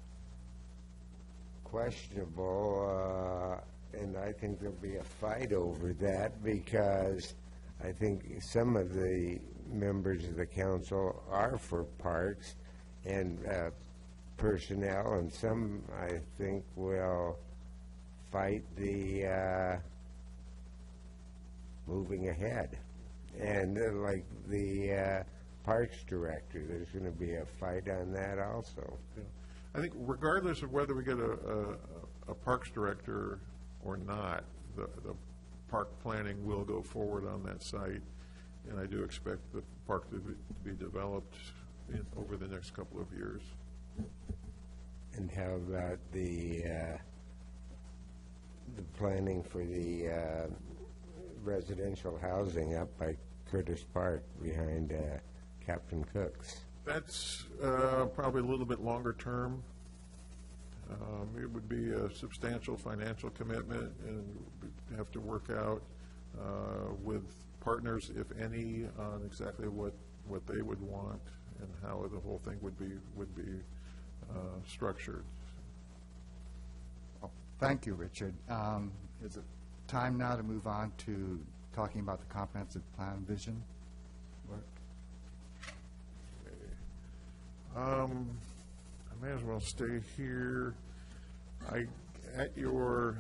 questionable, and I think there'll be a fight over that, because I think some of the members of the council are for parks and personnel, and some, I think, will fight the moving ahead. And like the parks director, there's going to be a fight on that also. Yeah. I think regardless of whether we get a parks director or not, the park planning will go forward on that site, and I do expect the park to be developed over the next couple of years. And how about the planning for the residential housing up by Curtis Park behind Captain Cook's? That's probably a little bit longer term. It would be a substantial financial commitment, and we'd have to work out with partners, if any, on exactly what they would want and how the whole thing would be structured. Well, thank you, Richard. Is it time now to move on to talking about the comprehensive plan vision work? I may as well stay here. At your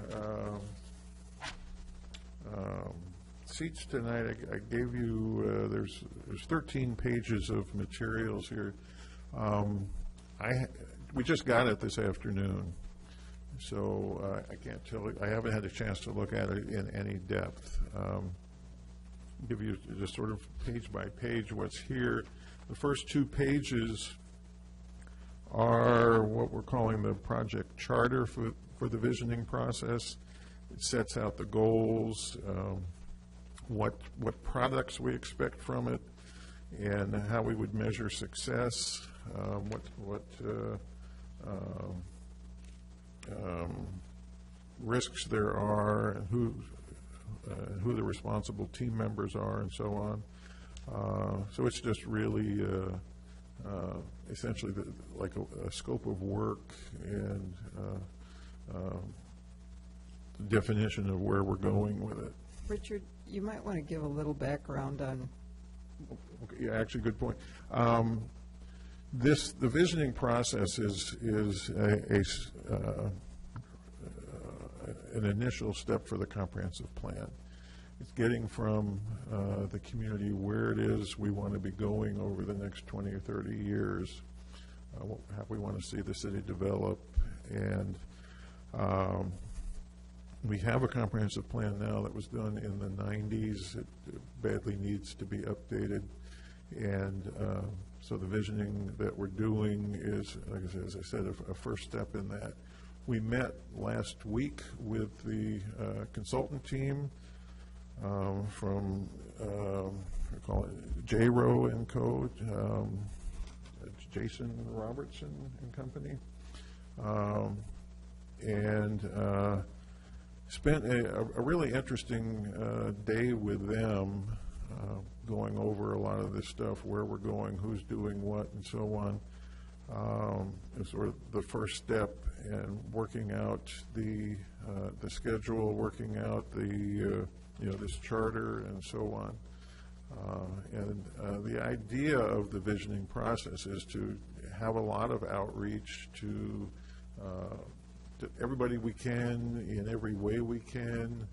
seats tonight, I gave you, there's 13 pages of materials here. We just got it this afternoon, so I can't tell you, I haven't had a chance to look at it in any depth. Give you just sort of page by page what's here. The first 2 pages are what we're calling the project charter for the visioning process. It sets out the goals, what products we expect from it, and how we would measure success, what risks there are, and who the responsible team members are, and so on. So it's just really essentially like a scope of work and definition of where we're going with it. Richard, you might want to give a little background on. Okay, yeah, actually, good point. The visioning process is an initial step for the comprehensive plan. It's getting from the community where it is we want to be going over the next 20 or 30 years, how we want to see the city develop, and we have a comprehensive plan now that was done in the 90s. It badly needs to be updated, and so the visioning that we're doing is, like I said, as I said, a first step in that. We met last week with the consultant team from we call it J-Row and Co. Jason Robertson and Company, and spent a really interesting day with them, going over a lot of this stuff, where we're going, who's doing what, and so on. It's sort of the first step in working out the schedule, working out this charter, and so on. And the idea of the visioning process is to have a lot of outreach to everybody we can, in every way we can,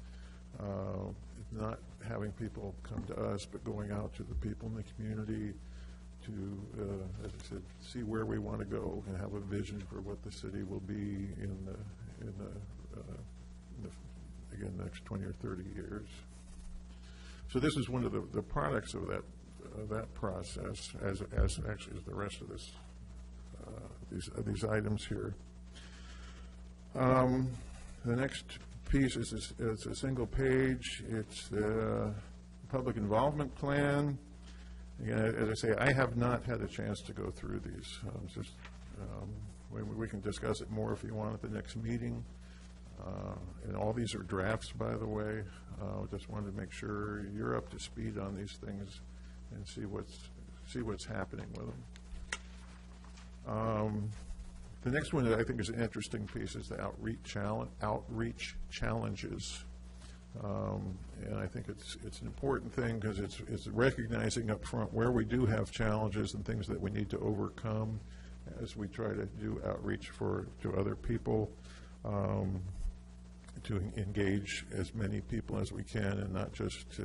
not having people come to us, but going out to the people in the community to, as I said, see where we want to go and have a vision for what the city will be in the again, next 20 or 30 years. So this is one of the products of that process, as actually as the rest of this these items here. The next piece is a single page. It's the public involvement plan. Again, as I say, I have not had a chance to go through these. We can discuss it more if you want at the next meeting. And all these are drafts, by the way. Just wanted to make sure you're up to speed on these things and see what's happening with them. The next one that I think is an interesting piece is the outreach challenges. And I think it's an important thing because it's recognizing up front where we do have challenges and things that we need to overcome as we try to do outreach to other people, to engage as many people as we can, and not just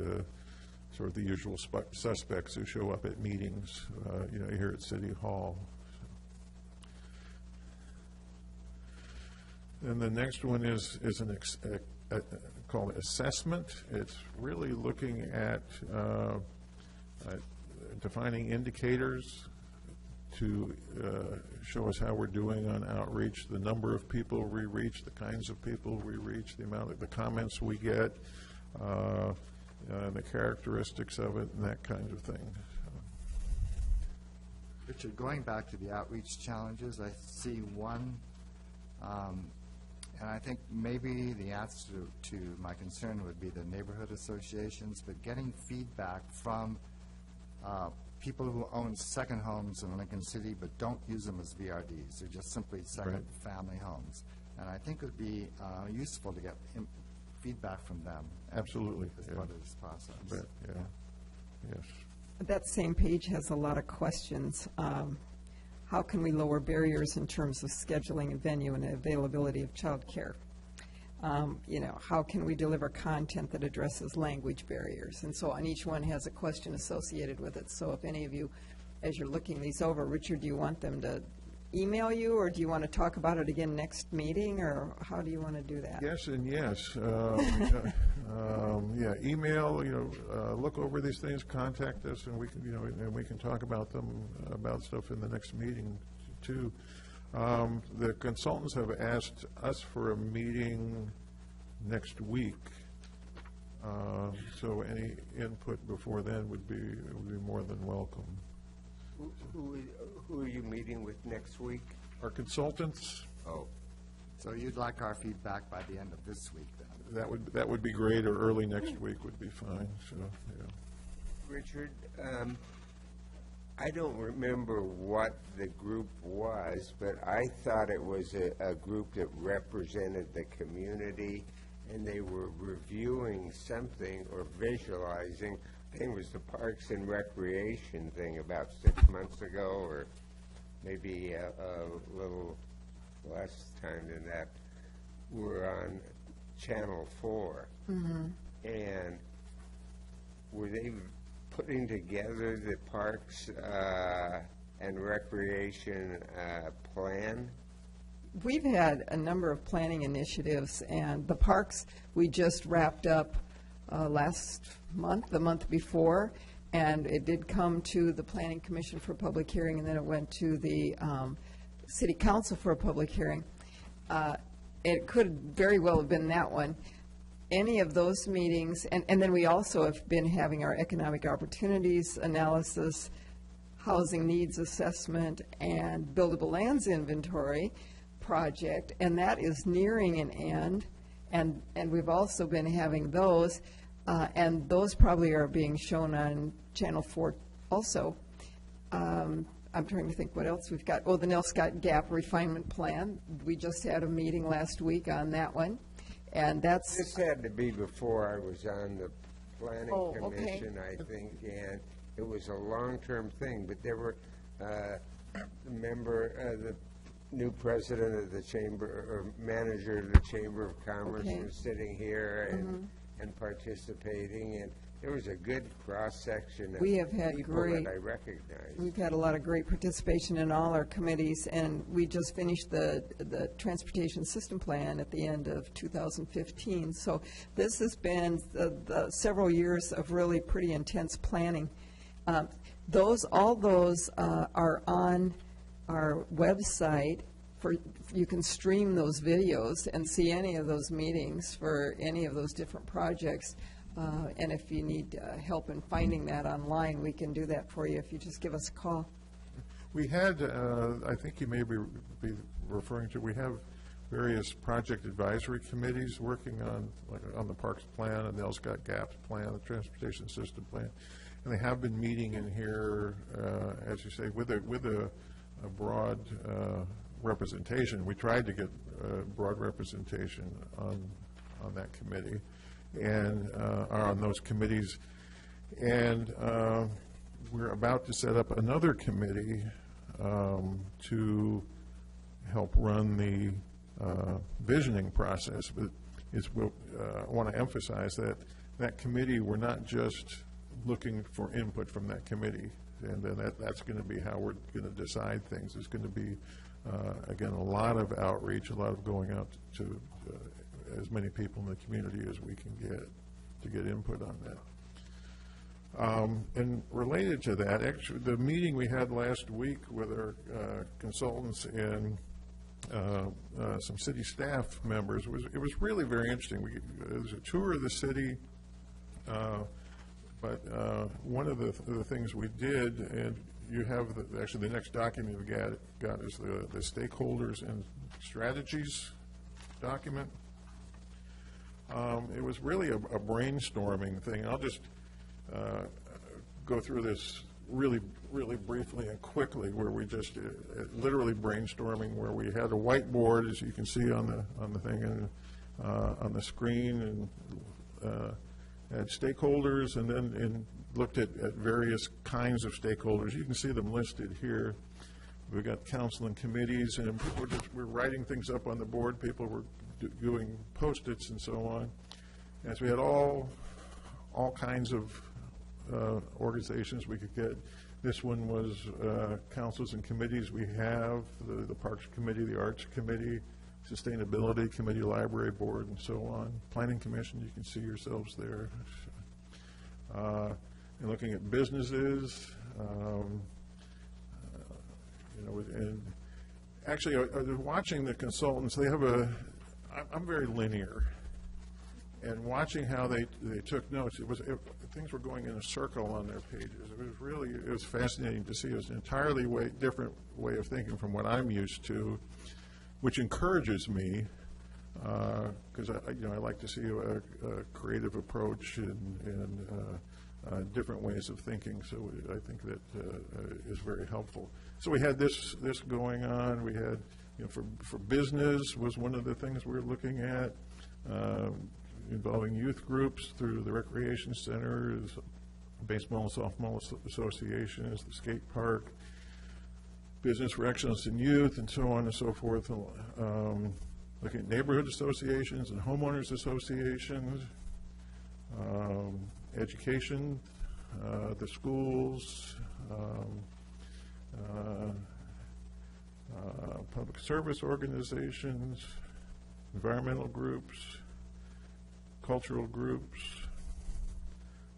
sort of the usual suspects who show up at meetings, here at City Hall. And the next one is called assessment. It's really looking at defining indicators to show us how we're doing on outreach, the number of people we reach, the kinds of people we reach, the amount of the comments we get, the characteristics of it, and that kind of thing. Richard, going back to the outreach challenges, I see one, and I think maybe the answer to my concern would be the neighborhood associations, but getting feedback from people who own second homes in Lincoln City but don't use them as VRDs. They're just simply second family homes. And I think it would be useful to get feedback from them. Absolutely. As part of this process. But, yeah. Yes. That same page has a lot of questions. How can we lower barriers in terms of scheduling and venue and availability of child care? How can we deliver content that addresses language barriers? And so on, each one has a question associated with it. So if any of you, as you're looking these over, Richard, do you want them to email you, or do you want to talk about it again next meeting, or how do you want to do that? Yes and yes. Yeah, email, look over these things, contact us, and we can, and we can talk about them, about stuff in the next meeting too. The consultants have asked us for a meeting next week. So any input before then would be more than welcome. Who are you meeting with next week? Our consultants, Oh, So you'd like our feedback by the end of this week, then? that would be great, or early next week would be fine, so, yeah. Richard, I don't remember what the group was, but I thought it was a group that represented the community, and they were reviewing something or visualizing. I think it was the Parks and Recreation thing about 6 months ago, or maybe a little less time than that. We're on Channel 4. And were they putting together the Parks and Recreation plan? We've had a number of planning initiatives, and the parks, we just wrapped up last month, the month before, and it did come to the Planning Commission for a public hearing, and then it went to the City Council for a public hearing. It could very well have been that one. Any of those meetings, and then we also have been having our economic opportunities analysis, housing needs assessment, and buildable lands inventory project, and that is nearing an end, and we've also been having those, and those probably are being shown on Channel 4 also. I'm trying to think what else we've got. Oh, the Nelscott Gap Refinement Plan. We just had a meeting last week on that one, and that's... This had to be before I was on the Planning Oh, okay. Commission, I think, and it was a long-term thing, but there were, the new president of the chamber, or manager of the Chamber of Commerce Okay. was sitting here and participating, and there was a good cross-section of We have had people great- that I recognized. We've had a lot of great participation in all our committees, and we just finished the Transportation System Plan at the end of 2015. So this has been several years of really pretty intense planning. All those are on our website. You can stream those videos and see any of those meetings for any of those different projects. And if you need help in finding that online, we can do that for you if you just give us a call. We had, I think you may be referring to, we have various project advisory committees working on, like, on the Parks Plan and the Nelscott Gaps Plan, the Transportation System Plan, and they have been meeting in here, as you say, with a broad representation. We tried to get broad representation on that committee and on those committees, and we're about to set up another committee to help run the visioning process. But I want to emphasize that committee, we're not just looking for input from that committee, and then that's going to be how we're going to decide things. There's going to be, again, a lot of outreach, a lot of going out to as many people in the community as we can get to get input on that. And related to that, actually, the meeting we had last week with our consultants and some city staff members, it was really very interesting. It was a tour of the city, but one of the things we did, and you have actually the next document we got is the stakeholders and strategies document. It was really a brainstorming thing. I'll just go through this really briefly and quickly, where we just literally brainstorming, where we had a whiteboard, as you can see on the thing and on the screen, and had stakeholders, and then looked at various kinds of stakeholders. You can see them listed here. We've got council and committees, and people were writing things up on the board. People were doing Post-its and so on. And so we had all kinds of organizations we could get. This one was councils and committees. We have the Parks Committee, the Arts Committee, Sustainability Committee, Library Board, and so on. Planning Commission, you can see yourselves there. And looking at businesses, and Actually, I was watching the consultants. They have I'm very linear. And watching how they took notes, things were going in a circle on their pages. It was fascinating to see. It was an entirely different way of thinking from what I'm used to, which encourages me, because I like to see a creative approach and different ways of thinking. So I think that is very helpful. So we had this going on. We had, for business was one of the things we were looking at. Involving youth groups through the recreation centers, baseball and softball associations, the skate park, business for excellence in youth, and so on and so forth. Looking at neighborhood associations and homeowners associations, education, the schools, public service organizations, environmental groups, cultural groups,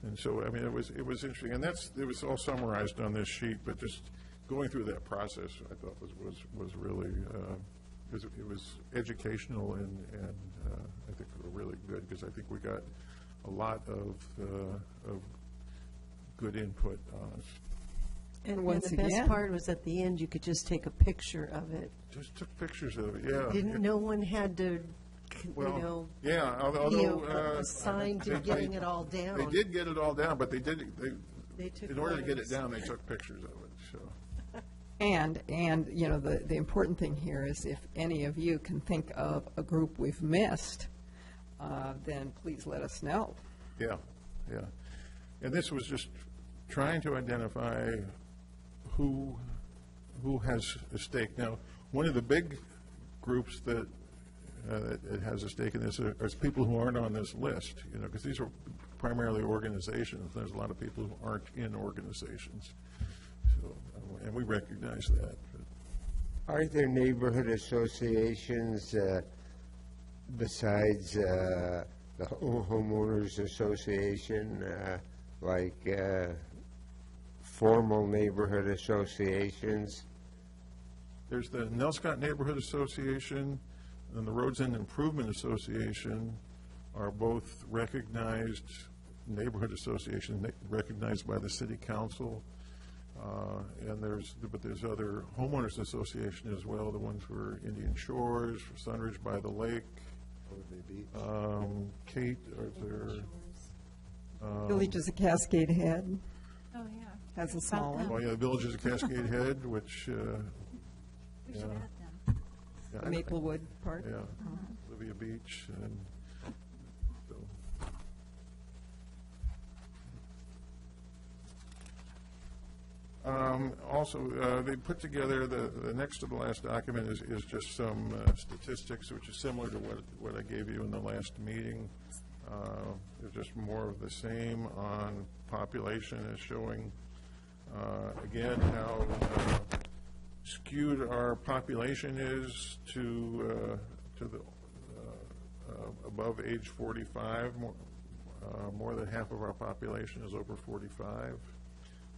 and so I mean it was interesting, and it was all summarized on this sheet. But just going through that process, I thought was really it was educational and I think really good, because I think we got a lot of good input on it. And once the best again- part was at the end, you could just take a picture of it. Just took pictures of it, yeah. No one had to, Yeah, video although assigned to getting it all down. they did get it all down, but they took in order to get it photos. down, they took pictures of it. So And the important thing here is if any of you can think of a group we've missed, then please let us know. yeah, and this was just trying to identify who has a stake. Now, one of the big groups that has a stake in this are people who aren't on this list, because these are primarily organizations. There's a lot of people who aren't in organizations, so, and we recognize that. Are there neighborhood associations besides the homeowners association, like formal neighborhood associations? There's the Nelscott Neighborhood Association and the Roads End Improvement Association are both recognized neighborhood associations, recognized by the city council. And there's other homeowners association as well, the ones for Indian Shores, for Sunridge by the Lake. Kate, are there? Village is a Cascade Head, Oh, yeah. has a small Oh, one. yeah, the Village is a Cascade Head, which, We should yeah. add them. yeah, The Maplewood part. Yeah, Olivia Beach, and so. Also, they put together, the next to the last document is just some statistics, which is similar to what I gave you in the last meeting. It's just more of the same on population, is showing, again, how skewed our population is to the above age 45. More than half of our population is over 45,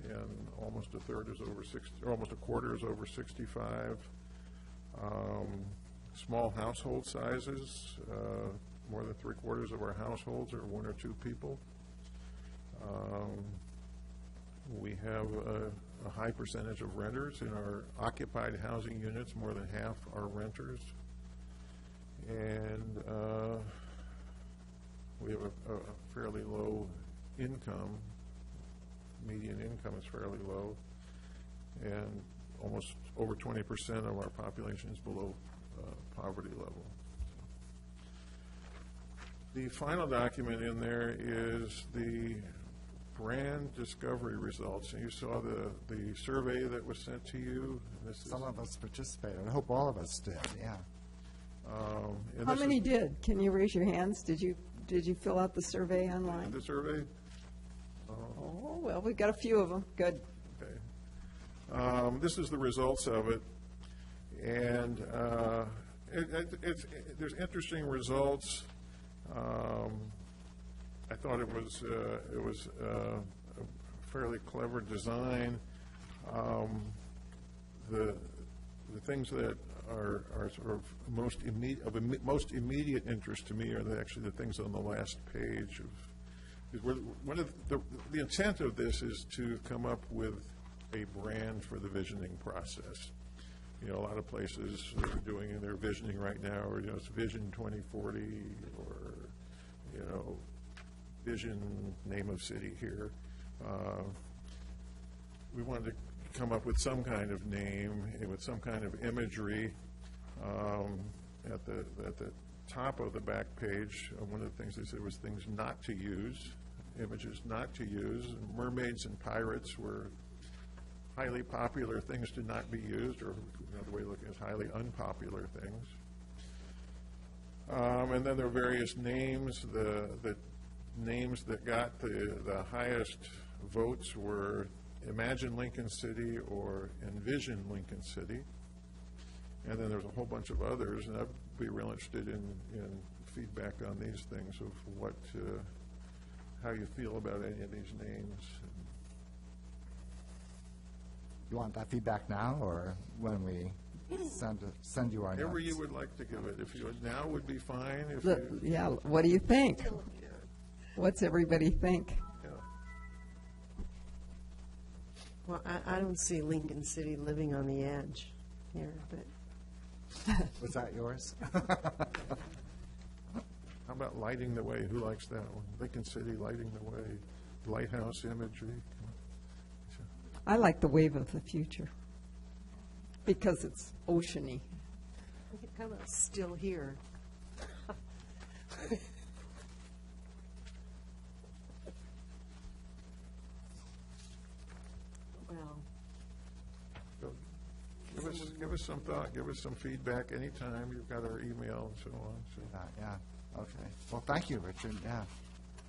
and almost a third is over 60, or almost a quarter is over 65. Small household sizes. More than 3/4 of our households are 1 or 2 people. We have a high percentage of renters in our occupied housing units. More than half are renters. And we have a fairly low income. Median income is fairly low. And almost over 20% of our population is below poverty level. The final document in there is the brand discovery results. And you saw the survey that was sent to you. This is, Some of us participated. I hope all of us did, yeah. and How this many is did? Can you raise your hands? Did you fill out the survey online? the survey? Oh, well, we've got a few of them. Good. Okay. This is the results of it. And there's interesting results. I thought it was a fairly clever design. The things that are sort of most immediate interest to me are actually the things on the last page one of the intent of this is to come up with a brand for the visioning process. You know, a lot of places are doing their visioning right now, or, you know, it's Vision 2040, or, you know, Vision, name of city here. We wanted to come up with some kind of name and with some kind of imagery. At the top of the back page, one of the things they said was things not to use, images not to use. Mermaids and pirates were highly popular things to not be used, or another way of looking at it is highly unpopular things. And then there are various names. The names that got the highest votes were Imagine Lincoln City or Envision Lincoln City. And then there's a whole bunch of others, and I'd be real interested in feedback on these things of what, how you feel about any of these names. You want that feedback now, or when we send you our notes? Whatever you would like to give it. If you now would be fine. If Look, you, yeah, what do you think? What's everybody think? yeah. Well, I don't see Lincoln City living on the edge here, but Was that yours? How about lighting the way? Who likes that one? Lincoln City lighting the way, lighthouse imagery. I like the wave of the future because it's oceany. how about still here? Well, So give us some thought, give us some feedback anytime. You've got our email and so on. So. Yeah, okay. Well, thank you, Richard, yeah,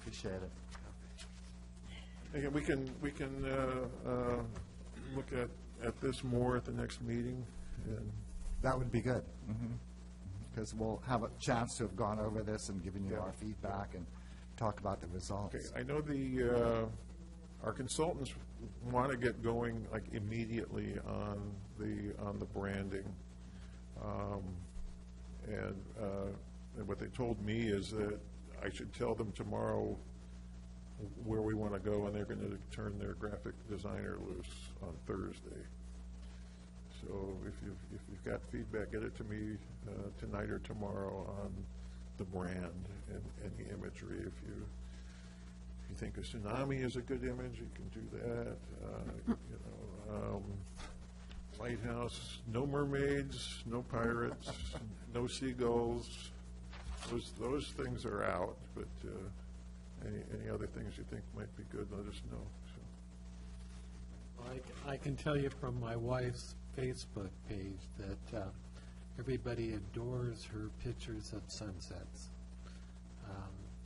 appreciate it. Again, we can look at this more at the next meeting. And That would be good, because we'll have a chance to have gone over this and given you Yeah. our feedback and talk about the results. okay, I know our consultants want to get going like immediately on the branding, and what they told me is that I should tell them tomorrow where we want to go, and they're going to turn their graphic designer loose on Thursday. So if you've got feedback, get it to me tonight or tomorrow on the brand and the imagery. If you think a tsunami is a good image, you can do that. Lighthouse, no mermaids, no pirates, no seagulls. Those things are out, but any other things you think might be good, let us know. So. I can tell you from my wife's Facebook page that everybody adores her pictures of sunsets.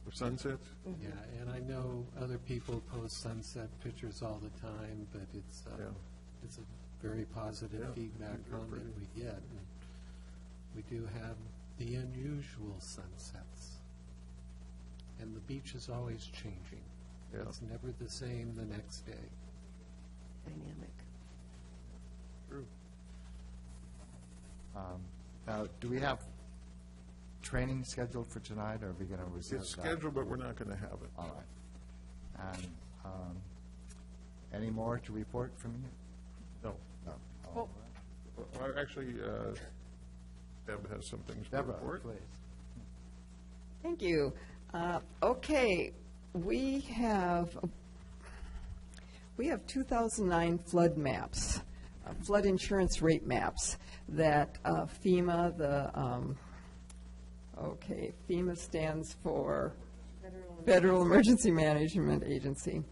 The sunsets? Yeah, and I know other people post sunset pictures all the time, but it's a very positive Yeah, feedback they're comment pretty. we get. And we do have the unusual sunsets. And the beach is always changing. Yeah. It's never the same the next day. dynamic. True. Now, do we have training scheduled for tonight, or are we going to reserve that? It's scheduled, but we're not going to have it. All right. And any more to report from you? No. No. Well, Well, actually, Deb has some things to Deborah, report. please. Thank you. Okay, we have 2009 flood maps, flood insurance rate maps that FEMA, FEMA stands for Federal Emergency Management Agency.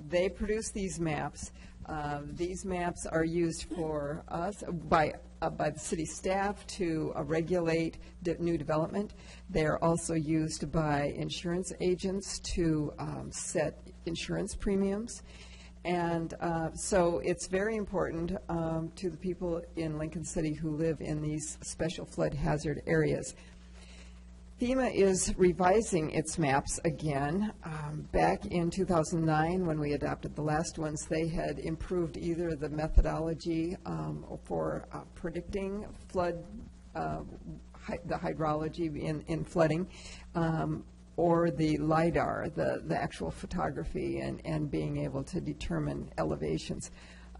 They produce these maps. These maps are used for us by the city staff to regulate new development. They're also used by insurance agents to set insurance premiums. And so it's very important to the people in Lincoln City who live in these special flood hazard areas. FEMA is revising its maps again. Back in 2009, when we adopted the last ones, they had improved either the methodology for predicting flood, the hydrology in flooding, or the LIDAR, the actual photography, and being able to determine elevations.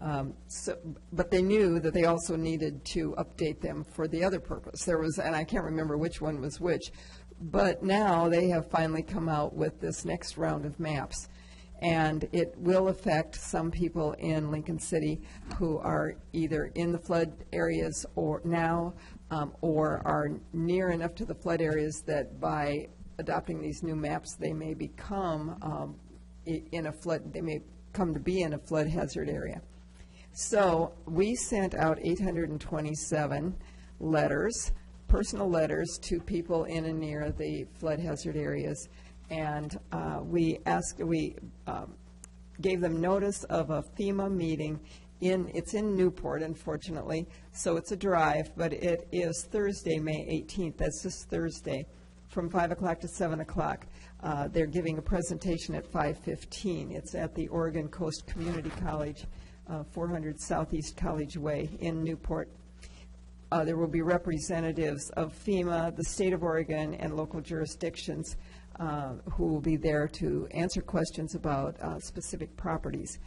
But they knew that they also needed to update them for the other purpose. There was, and I can't remember which one was which, but now they have finally come out with this next round of maps. And it will affect some people in Lincoln City who are either in the flood areas or now, or are near enough to the flood areas that by adopting these new maps, they may become in a flood, they may come to be in a flood hazard area. So we sent out 827 letters, personal letters to people in and near the flood hazard areas, and we gave them notice of a FEMA meeting. It's in Newport, unfortunately, so it's a drive, but it is Thursday, May 18th. That's this Thursday, from 5 o'clock to 7 o'clock. They're giving a presentation at 5:15. It's at the Oregon Coast Community College, 400 Southeast College Way in Newport. There will be representatives of FEMA, the state of Oregon, and local jurisdictions who will be there to answer questions about specific properties.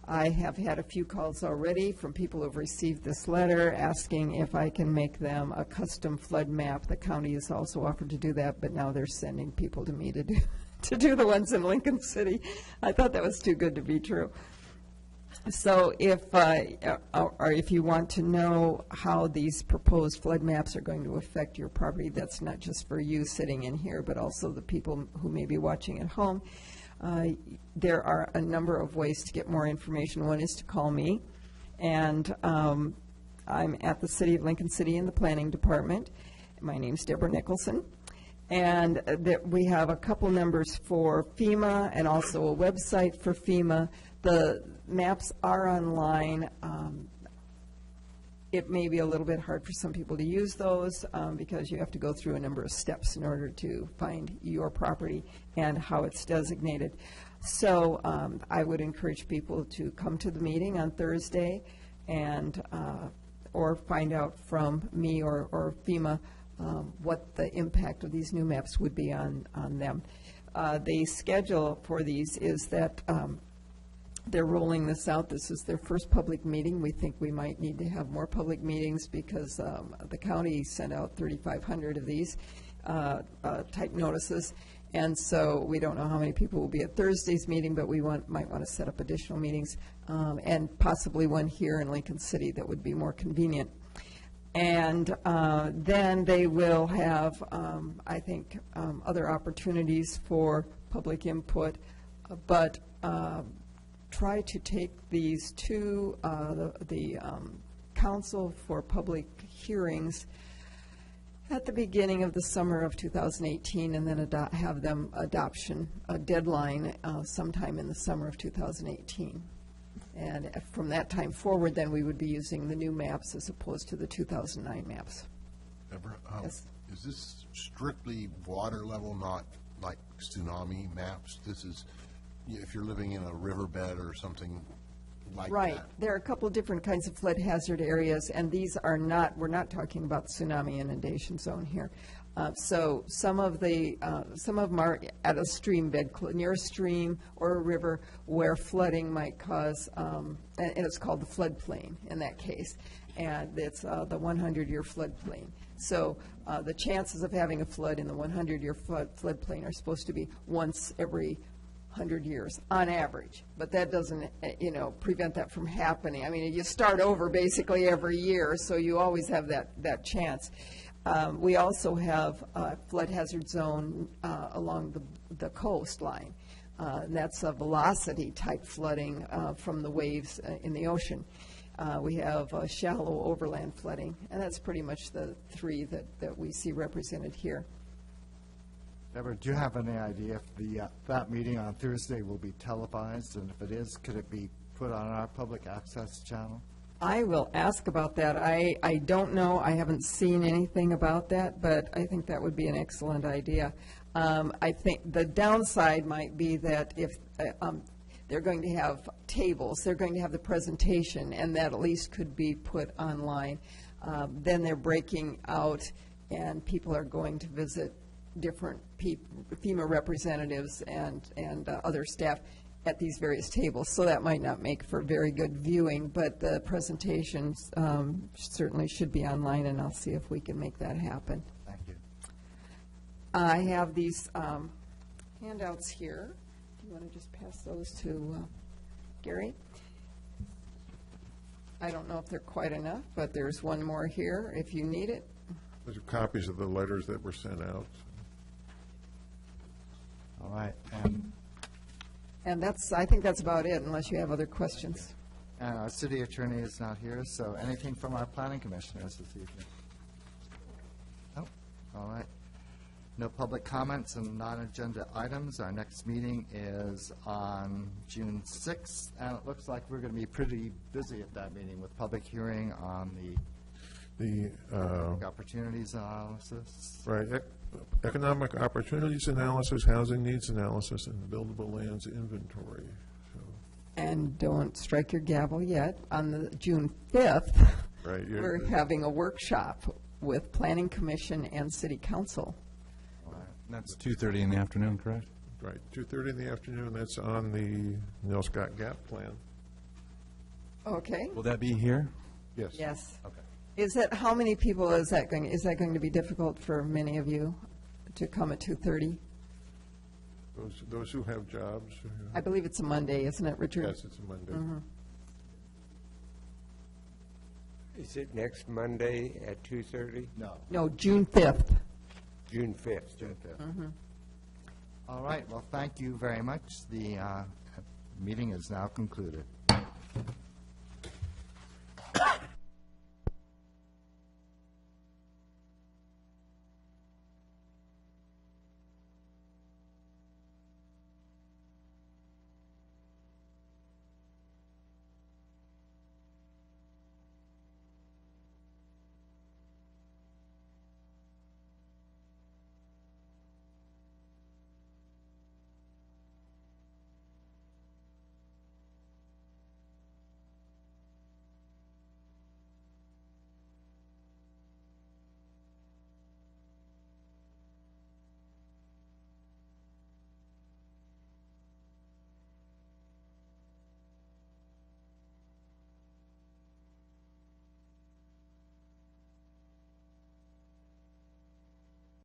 I have had a few calls already from people who have received this letter asking if I can make them a custom flood map. The county has also offered to do that, but now they're sending people to me to do the ones in Lincoln City. I thought that was too good to be true. So if you want to know how these proposed flood maps are going to affect your property, that's not just for you sitting in here, but also the people who may be watching at home. There are a number of ways to get more information. One is to call me, and I'm at the City of Lincoln City in the Planning Department. My name's Deborah Nicholson, and we have a couple numbers for FEMA and also a website for FEMA. The maps are online. It may be a little bit hard for some people to use those because you have to go through a number of steps in order to find your property and how it's designated. So I would encourage people to come to the meeting on Thursday and or find out from me or FEMA what the impact of these new maps would be on them. The schedule for these is that they're rolling this out. This is their first public meeting. We think we might need to have more public meetings because the county sent out 3,500 of these type notices. And so we don't know how many people will be at Thursday's meeting, but we might want to set up additional meetings and possibly one here in Lincoln City that would be more convenient. And then they will have, I think, other opportunities for public input, but try to take these to the Council for Public Hearings at the beginning of the summer of 2018, and then have them a deadline sometime in the summer of 2018. And from that time forward, then we would be using the new maps as opposed to the 2009 maps. Deborah, Yes. is this strictly water level, not like tsunami maps? This is if you're living in a riverbed or something like that? Right. There are a couple of different kinds of flood hazard areas, and these are not, we're not talking about tsunami inundation zone here. So some of them are at a stream bed, near a stream or a river where flooding might cause, and it's called the floodplain in that case, and it's the 100-year floodplain. So the chances of having a flood in the 100-year floodplain are supposed to be once every 100 years on average, but that doesn't, prevent that from happening. I mean, you start over basically every year, so you always have that chance. We also have a flood hazard zone along the coastline. That's a velocity type flooding from the waves in the ocean. We have shallow overland flooding, and that's pretty much the three that we see represented here. Deborah, do you have any idea if that meeting on Thursday will be televised? And if it is, could it be put on our public access channel? I will ask about that. I don't know, I haven't seen anything about that, but I think that would be an excellent idea. I think the downside might be that if they're going to have tables, they're going to have the presentation, and that at least could be put online. Then they're breaking out, and people are going to visit different FEMA representatives and other staff at these various tables, so that might not make for very good viewing, but the presentations certainly should be online, and I'll see if we can make that happen. Thank you. I have these handouts here. Do you want to just pass those to Gary? I don't know if they're quite enough, but there's one more here if you need it. Those are copies of the letters that were sent out. All right, And I think that's about it, unless you have other questions. and our city attorney is not here, so anything from our planning commissioners this evening? No? All right. No public comments and non-agenda items. Our next meeting is on June 6th, and it looks like we're going to be pretty busy at that meeting with public hearing on the opportunities analysis. Right, economic opportunities analysis, housing needs analysis, and buildable lands inventory. So, And don't strike your gavel yet. On the June 5th, right, we're having a workshop with Planning Commission and City Council. That's 2:30 in the afternoon, correct? right, 2:30 in the afternoon. That's on the Nell Scott Gap Plan. Okay? Will that be here? Yes. Yes. Okay. Is that, how many people is that going to be difficult for many of you to come at 2:30? Those who have jobs. I believe it's a Monday, isn't it, Richard? Yes, it's a Monday. Is it next Monday at 2:30? No, No, June 5th. June 5th. June 5th. All right, well, thank you very much. The meeting is now concluded.